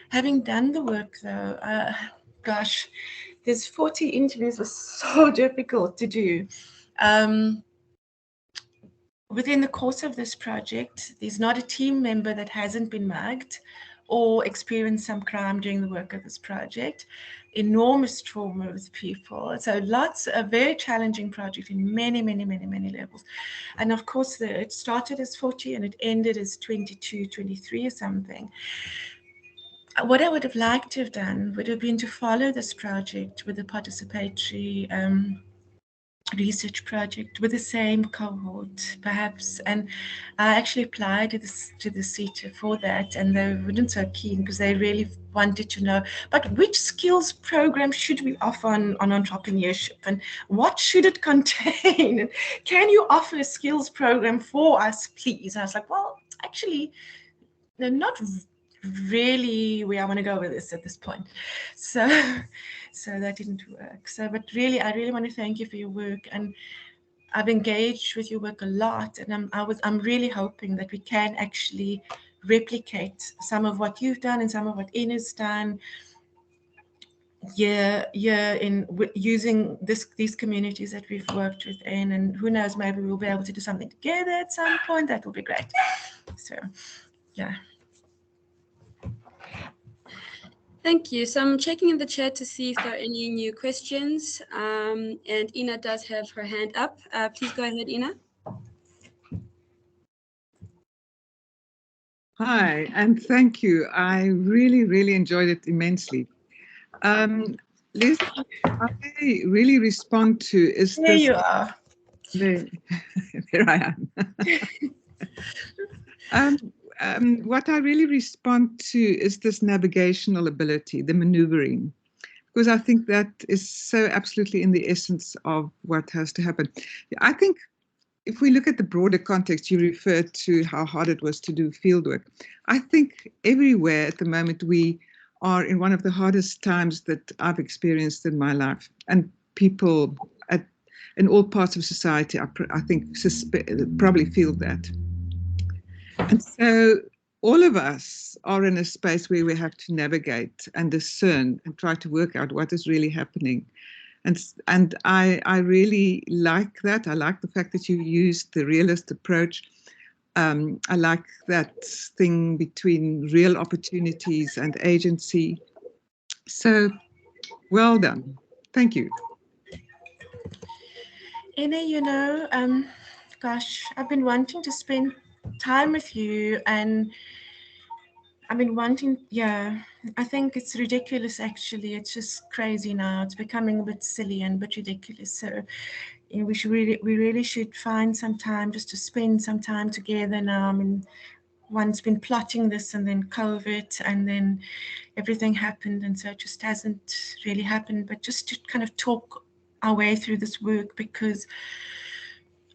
having done the work though, gosh, there's 40 interviews was so difficult to do. Within the course of this project, there's not a team member that hasn't been mugged or experienced some crime during the work of this project. Enormous trauma with people. So a very challenging project in many levels. And of course, it started as 40 and it ended as 22, 23 or something. What I would have liked to have done would have been to follow this project with a participatory research project with the same cohort, perhaps. And I actually applied to the CETA for that, and they weren't so keen, because they really wanted to know, but which skills program should we offer on entrepreneurship, and what should it contain? And can you offer a skills program for us, please? And I was like, well, actually, they're not really where I want to go with this at this point. So that didn't work. But really, I really want to thank you for your work, and I've engaged with your work a lot, and I'm really hoping that we can actually replicate some of what you've done and some of what Ina's done using these communities that we've worked within, and who knows, maybe we'll be able to do something together at some point. That will be great. So yeah. Thank you. So I'm checking in the chat to see if there are any new questions. And Ina does have her hand up. Please go ahead, Ina. Hi, and thank you. I really enjoyed it immensely. Liz, I really respond to is there this. You are. There I am. What I really respond to is this navigational ability, the maneuvering, because I think that is so absolutely in the essence of what has to happen. I think if we look at the broader context, you referred to how hard it was to do fieldwork. I think everywhere at the moment we are in one of the hardest times that I've experienced in my life, and people at in all parts of society, I think, probably feel that. And so all of us are in a space where we have to navigate and discern and try to work out what is really happening. And I really like that. I like the fact that you used the realist approach. I like that thing between real opportunities and agency. So well done. Thank you. Ine, you know, gosh, I've been wanting to spend time with you, and I've been wanting, yeah, I think it's ridiculous actually. It's just crazy now. It's becoming a bit silly and a bit ridiculous. So you know, we really should find some time just to spend some time together now. I mean, one's been plotting this, and then COVID, and then everything happened, and so it just hasn't really happened. But just to kind of talk our way through this work, because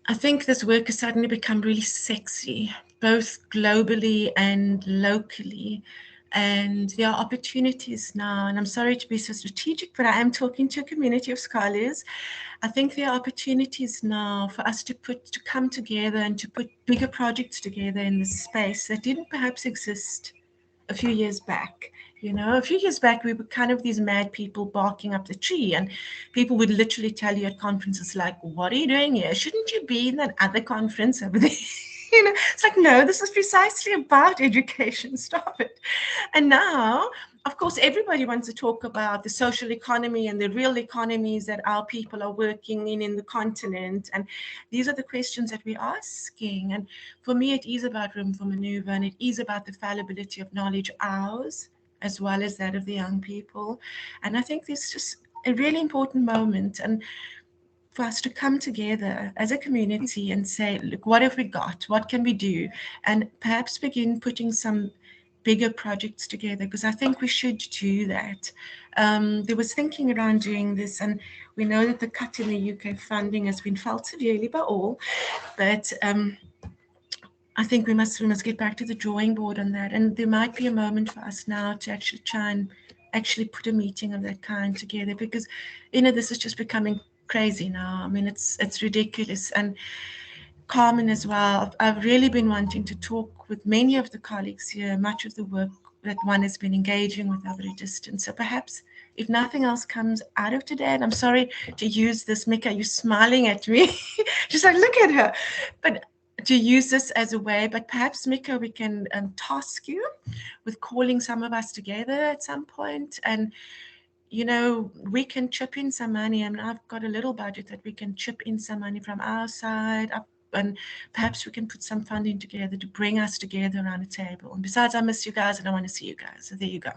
I think this work has suddenly become really sexy, both globally and locally. And there are opportunities now, and I'm sorry to be so strategic, but I am talking to a community of scholars. I think there are opportunities now for us to come together and to put bigger projects together in this space that didn't perhaps exist a few years back. You know, a few years back, we were kind of these mad people barking up the tree, and people would literally tell you at conferences like, what are you doing here? Shouldn't you be in that other conference over there? You know, it's like, no, this is precisely about education, stop it. And now, of course, everybody wants to talk about the social economy and the real economies that our people are working in the continent. And these are the questions that we're asking. And for me, it is about room for maneuver, and it is about the fallibility of knowledge, ours, as well as that of the young people. And I think this is just a really important moment, and for us to come together as a community and say, look, what have we got? What can we do? And perhaps begin putting some bigger projects together, because I think we should do that. There was thinking around doing this, and we know that the cut in the UK funding has been felt severely by all, but I think we must get back to the drawing board on that. And there might be a moment for us now to actually try and actually put a meeting of that kind together, because, you know, this is just becoming crazy now. I mean, it's ridiculous. And Carmen as well, I've really been wanting to talk with many of the colleagues here. Much of the work that one has been engaging with over a distance. So perhaps if nothing else comes out of today, and I'm sorry to use this, Mika, you're smiling at me. Just like, look at her. But to use this as a way, but perhaps, Mika, we can task you with calling some of us together at some point, and you know, we can chip in some money. I mean, I've got a little budget that we can chip in some money from our side up, and perhaps we can put some funding together to bring us together around a table. And besides, I miss you guys and I want to see you guys. So there you go.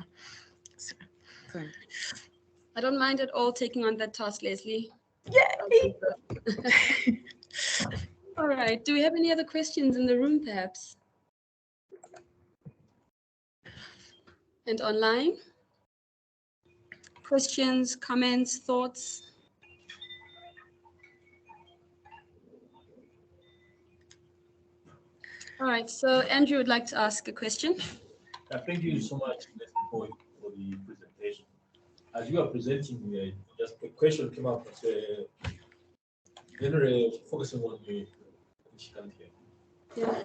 So. I don't mind at all taking on that task, Lesley. Yay! All right. Do we have any other questions in the room, perhaps? And online? Questions, comments, thoughts? All right. So Andrew would like to ask a question. Thank you so much, Lesley, for the presentation. As you are presenting, just a question came up. Generally focusing on the which can't hear. Yeah.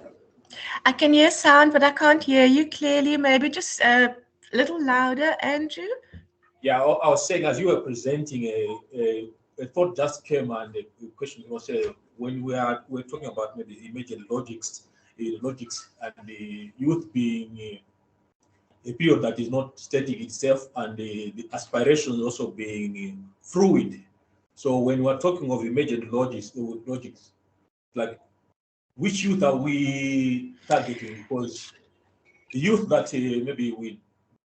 I can hear sound, but I can't hear you clearly. Maybe just a little louder, Andrew. Yeah, I was saying as you were presenting, a thought just came, and the question was when we're talking about maybe emergent logics and the youth being a period that is not static itself, and the aspirations also being fluid. So when we're talking of emergent logics, like which youth are we targeting? Because the youth that maybe we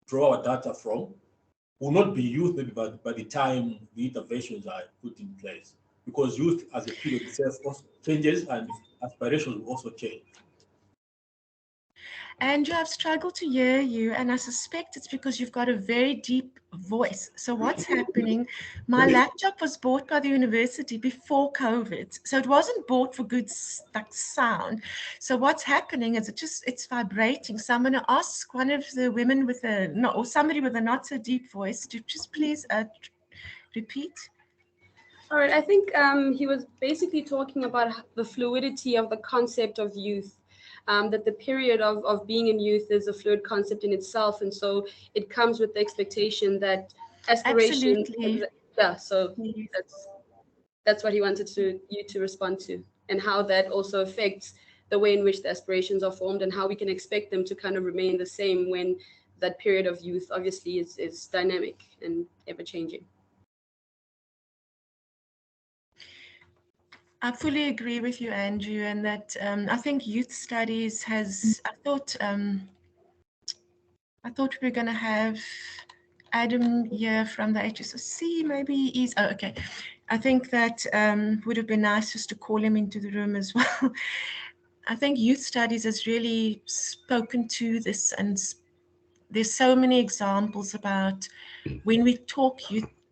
draw our data from will not be youth maybe by the time the interventions are put in place, because youth as a period itself also changes and aspirations will also change. Andrew, I've struggled to hear you, and I suspect it's because you've got a very deep voice. So what's happening? My laptop was bought by the university before COVID, so it wasn't bought for good sound. So what's happening is it's vibrating. So I'm going to ask one of the women with or somebody with a not so deep voice to just please repeat. All right, I think he was basically talking about the fluidity of the concept of youth, that the period of being in youth is a fluid concept in itself. And so it comes with the expectation that aspiration. Absolutely. Yeah, so Yes. that's what he wanted you to respond to, and how that also affects the way in which the aspirations are formed and how we can expect them to kind of remain the same when that period of youth obviously is dynamic and ever changing. I fully agree with you, Andrew, and that I think youth studies has. I thought we were going to have Adam here from the HSOC. Maybe he's. Oh, okay. I think that would have been nice just to call him into the room as well. I think youth studies has really spoken to this, and there's so many examples about when we talk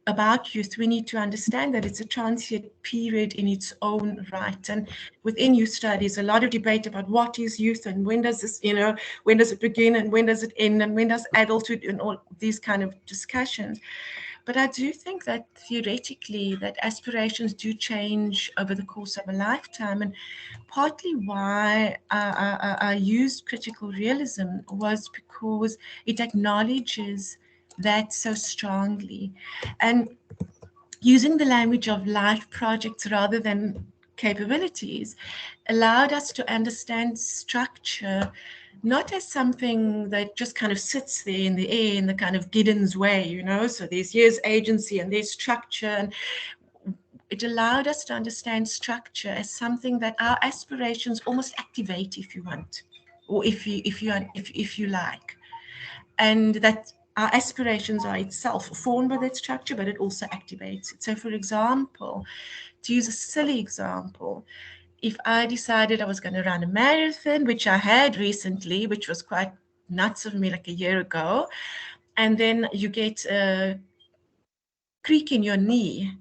about youth, we need to understand that it's a transient period in its own right. And within youth studies, a lot of debate about what is youth and when does this, when does it begin and when does it end and when does adulthood, and all these kind of discussions. But I do think that theoretically that aspirations do change over the course of a lifetime. And partly why I used critical realism was because it acknowledges that so strongly. And using the language of life projects rather than capabilities allowed us to understand structure not as something that just kind of sits there in the air in the kind of Giddens way, so here's agency and there's structure, and it allowed us to understand structure as something that our aspirations almost activate, if you want, or if you like, and that our aspirations are itself formed by that structure, but it also activates it. So, for example, to use a silly example, if I decided I was going to run a marathon, which I had recently, which was quite nuts of me like a year ago, and then you get a creak in your knee,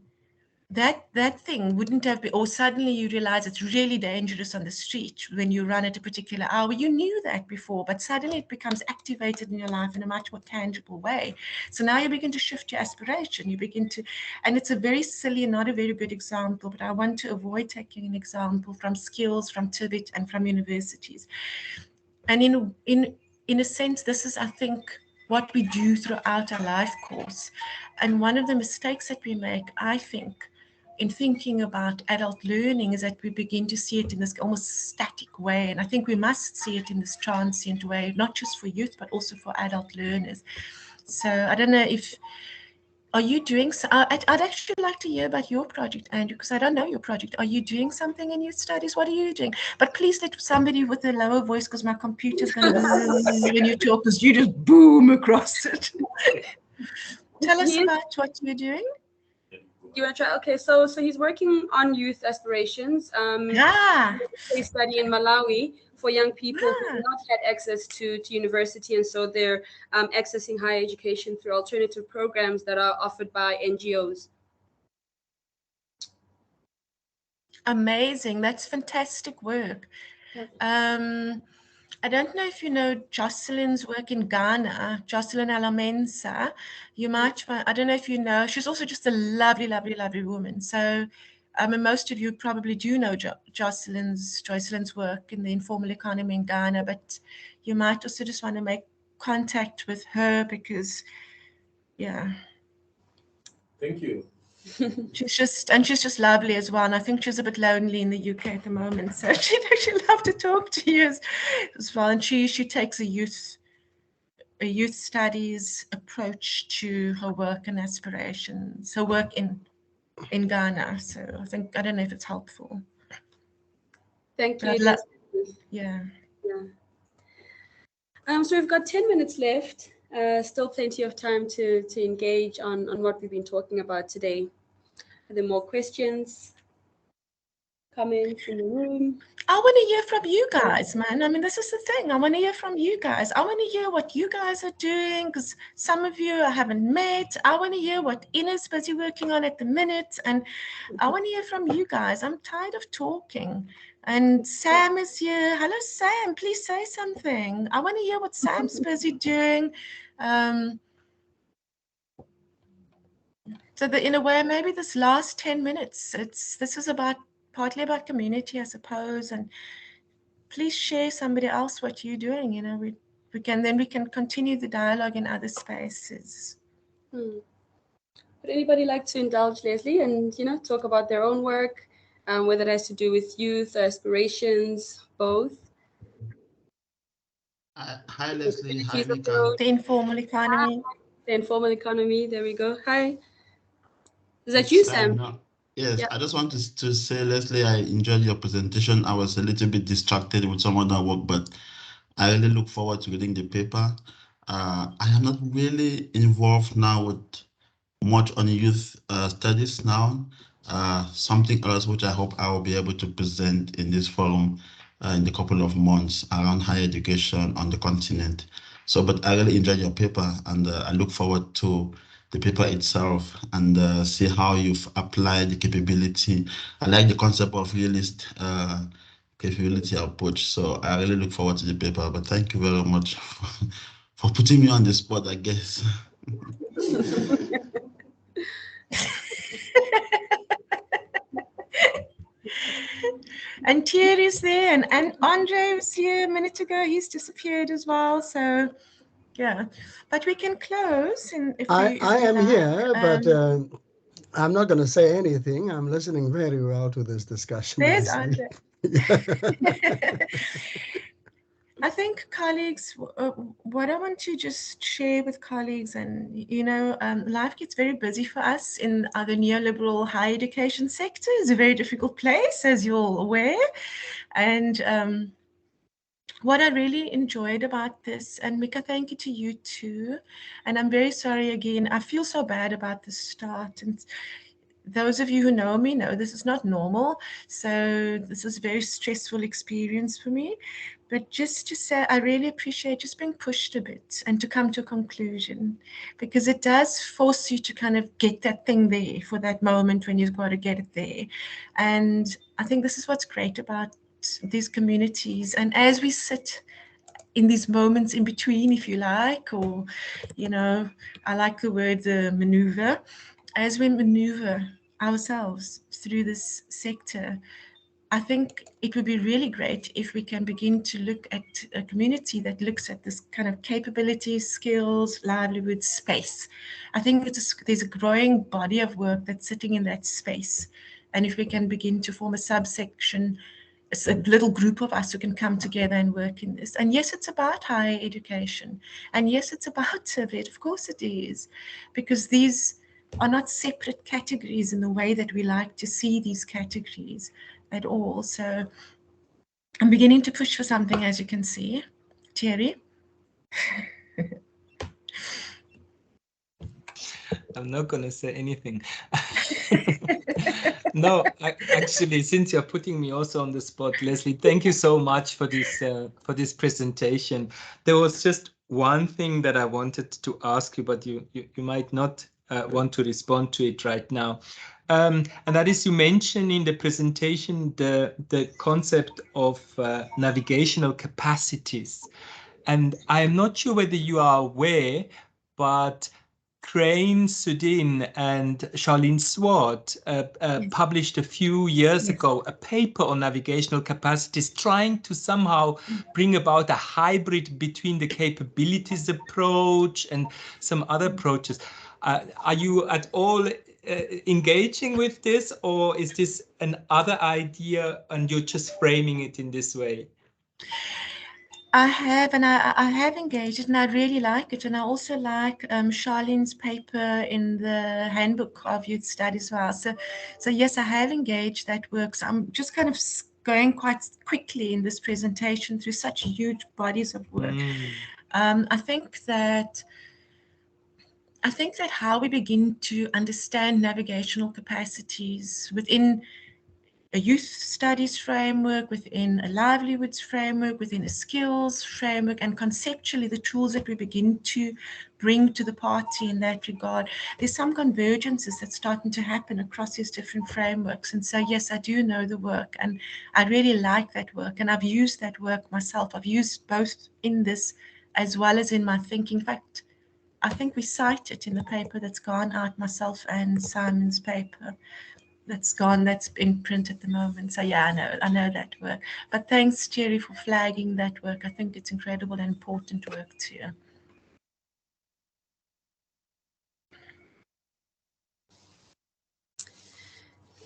that thing wouldn't have been, or suddenly you realize it's really dangerous on the street when you run at a particular hour. You knew that before, but suddenly it becomes activated in your life in a much more tangible way. So now you begin to shift your aspiration. You begin to, and it's a very silly and not a very good example, but I want to avoid taking an example from skills, from Tibet, and from universities. And in a sense, this is, I think, what we do throughout our life course. And one of the mistakes that we make, I think, in thinking about adult learning is that we begin to see it in this almost static way. And I think we must see it in this transient way, not just for youth, but also for adult learners. So I don't know if, are you doing, I'd actually like to hear about your project, Andrew, because I don't know your project. Are you doing something in youth studies? What are you doing? But please let somebody with a lower voice, because my computer's going to when you talk, because you just boom across it. Tell us about what you're doing. You want to try? Okay, so he's working on youth aspirations. They study in Malawi for young people who have not had access to university, and so they're accessing higher education through alternative programs that are offered by NGOs. Amazing. That's fantastic work. I don't know if you know Jocelyn's work in Ghana, Jocelyn Alamensa. You might, I don't know if you know, she's also just a lovely, lovely, lovely woman. So most of you probably do know Jocelyn's work in the informal economy in Ghana, but you might also just want to make contact with her because, yeah. Thank you. She's just lovely as well, and I think she's a bit lonely in the UK at the moment, so she'd actually love to talk to you as well. And she takes a youth studies approach to her work and aspirations, her work in Ghana. So I don't know if it's helpful. Thank you. Yeah. So we've got 10 minutes left. Still plenty of time to engage on what we've been talking about today. Are there more questions, comments in the room? I want to hear from you guys, man. I mean, this is the thing. I want to hear from you guys. I want to hear what you guys are doing, because some of you I haven't met. I want to hear what Ina's busy working on at the minute. And I want to hear from you guys. I'm tired of talking. And Sam is here. Hello, Sam. Please say something. I want to hear what Sam's busy doing. So that in a way, maybe this last 10 minutes, this is partly about community, I suppose, and please share somebody else what you're doing. You know, we can continue the dialogue in other spaces. Would anybody like to indulge Lesley and talk about their own work, whether it has to do with youth, aspirations, both? Hi Lesley, hi Activities Mika. approach. The informal economy. The informal economy, there we go. Hi. Is that you, Sam? No. Yes, Yeah. I just want to say, Lesley, I enjoyed your presentation. I was a little bit distracted with some other work, but I really look forward to reading the paper. I am not really involved now with much on youth studies now. Something else which I hope I will be able to present in this forum in a couple of months around higher education on the continent. So, but I really enjoyed your paper, and I look forward to the paper itself and see how you've applied the capability. I like the concept of realist capability approach. So I really look forward to the paper, but thank you very much for putting me on the spot, I guess. And Thierry's there, and Andre was here a minute ago. He's disappeared as well. So, yeah, but we can close. And if I am like. here, but I'm not going to say anything. I'm listening very well to this discussion. There's Andre. I think colleagues, what I want to just share with colleagues, and life gets very busy for us in the neoliberal higher education sector. It's a very difficult place, as you're all aware. And what I really enjoyed about this, and Mika, thank you to you too. And I'm very sorry again. I feel so bad about the start. And those of you who know me know this is not normal. So this is a very stressful experience for me. But just to say, I really appreciate just being pushed a bit and to come to a conclusion, because it does force you to kind of get that thing there for that moment when you've got to get it there. And I think this is what's great about these communities. And as we sit in these moments in between, if you like, or, I like the word maneuver, as we maneuver ourselves through this sector, I think it would be really great if we can begin to look at a community that looks at this kind of capabilities, skills, livelihood space. I think there's a growing body of work that's sitting in that space. And if we can begin to form a subsection, it's a little group of us who can come together and work in this. And yes, it's about higher education. And yes, it's about VET. Of course it is, because these are not separate categories in the way that we like to see these categories at all. So I'm beginning to push for something, as you can see. Thierry? I'm not going to say anything. No, actually, since you're putting me also on the spot, Lesley, thank you so much for this presentation. There was just one thing that I wanted to ask you, but you might not want to respond to it right now. And that is, you mentioned in the presentation the concept of navigational capacities. And I'm not sure whether you are aware, but Crane Sudin and Charlene Swart published a few years ago a paper on navigational capacities, trying to somehow bring about a hybrid between the capabilities approach and some other approaches. Are you at all engaging with this, or is this another idea and you're just framing it in this way? I have, and I have engaged it, and I really like it. And I also like Charlene's paper in the Handbook of Youth Studies as well. So yes, I have engaged that work. So I'm just kind of going quite quickly in this presentation through such huge bodies of work. I think that how we begin to understand navigational capacities within a youth studies framework, within a livelihoods framework, within a skills framework, and conceptually the tools that we begin to bring to the party in that regard, there's some convergences that's starting to happen across these different frameworks. And so, yes, I do know the work, and I really like that work, and I've used that work myself. I've used both in this as well as in my thinking. In fact, I think we cite it in the paper that's gone out, myself and Simon's paper that's in print at the moment. So yeah, I know that work. But thanks, Jerry, for flagging that work. I think it's incredible and important work too.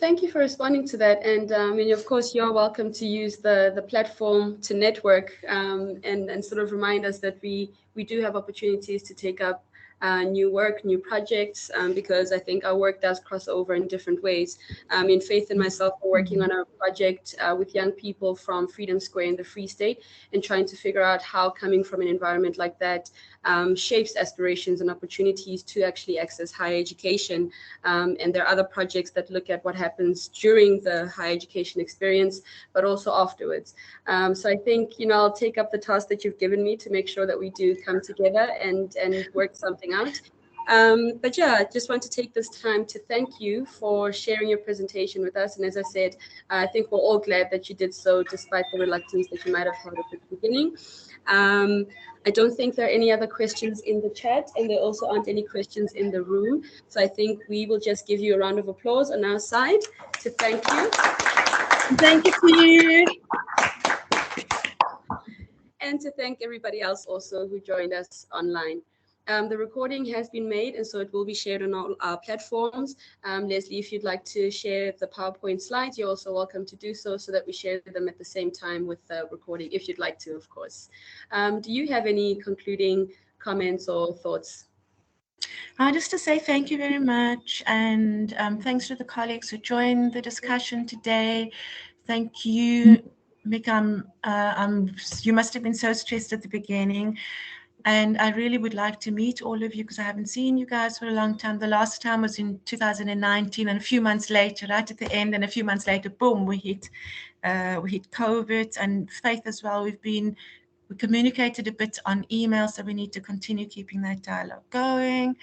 Thank you for responding to that. And of course, you're welcome to use the platform to network and sort of remind us that we do have opportunities to take up new work, new projects, because I think our work does cross over in different ways. Faith and myself are working on a project with young people from Freedom Square in the Free State and trying to figure out how coming from an environment like that shapes aspirations and opportunities to actually access higher education. And there are other projects that look at what happens during the higher education experience, but also afterwards. So I think, I'll take up the task that you've given me to make sure that we do come together and work something out. But yeah, I just want to take this time to thank you for sharing your presentation with us. And as I said, I think we're all glad that you did so, despite the reluctance that you might have had at the beginning. I don't think there are any other questions in the chat, and there also aren't any questions in the room. So I think we will just give you a round of applause on our side to thank you. Thank you to you. And to thank everybody else also who joined us online. The recording has been made, and so it will be shared on all our platforms. Lesley, if you'd like to share the PowerPoint slides, you're also welcome to do so that we share them at the same time with the recording, if you'd like to, of course. Do you have any concluding comments or thoughts? Just to say thank you very much, and thanks to the colleagues who joined the discussion today. Thank you, Mick. You must have been so stressed at the beginning. And I really would like to meet all of you because I haven't seen you guys for a long time. The last time was in 2019, and a few months later, right at the end, and a few months later, boom, we hit COVID, and Faith as well. We communicated a bit on email, so we need to continue keeping that dialogue going.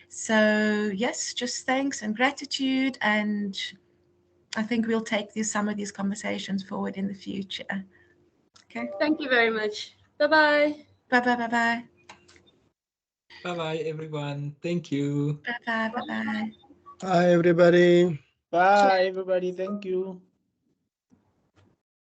So yes, just thanks and gratitude, and I think we'll take some of these conversations forward in the future. Okay. Thank you very much. Bye-bye. Bye-bye, bye-bye. Bye-bye, everyone. Thank you. Bye-bye, bye-bye. Hi, everybody. Bye, everybody. Thank you.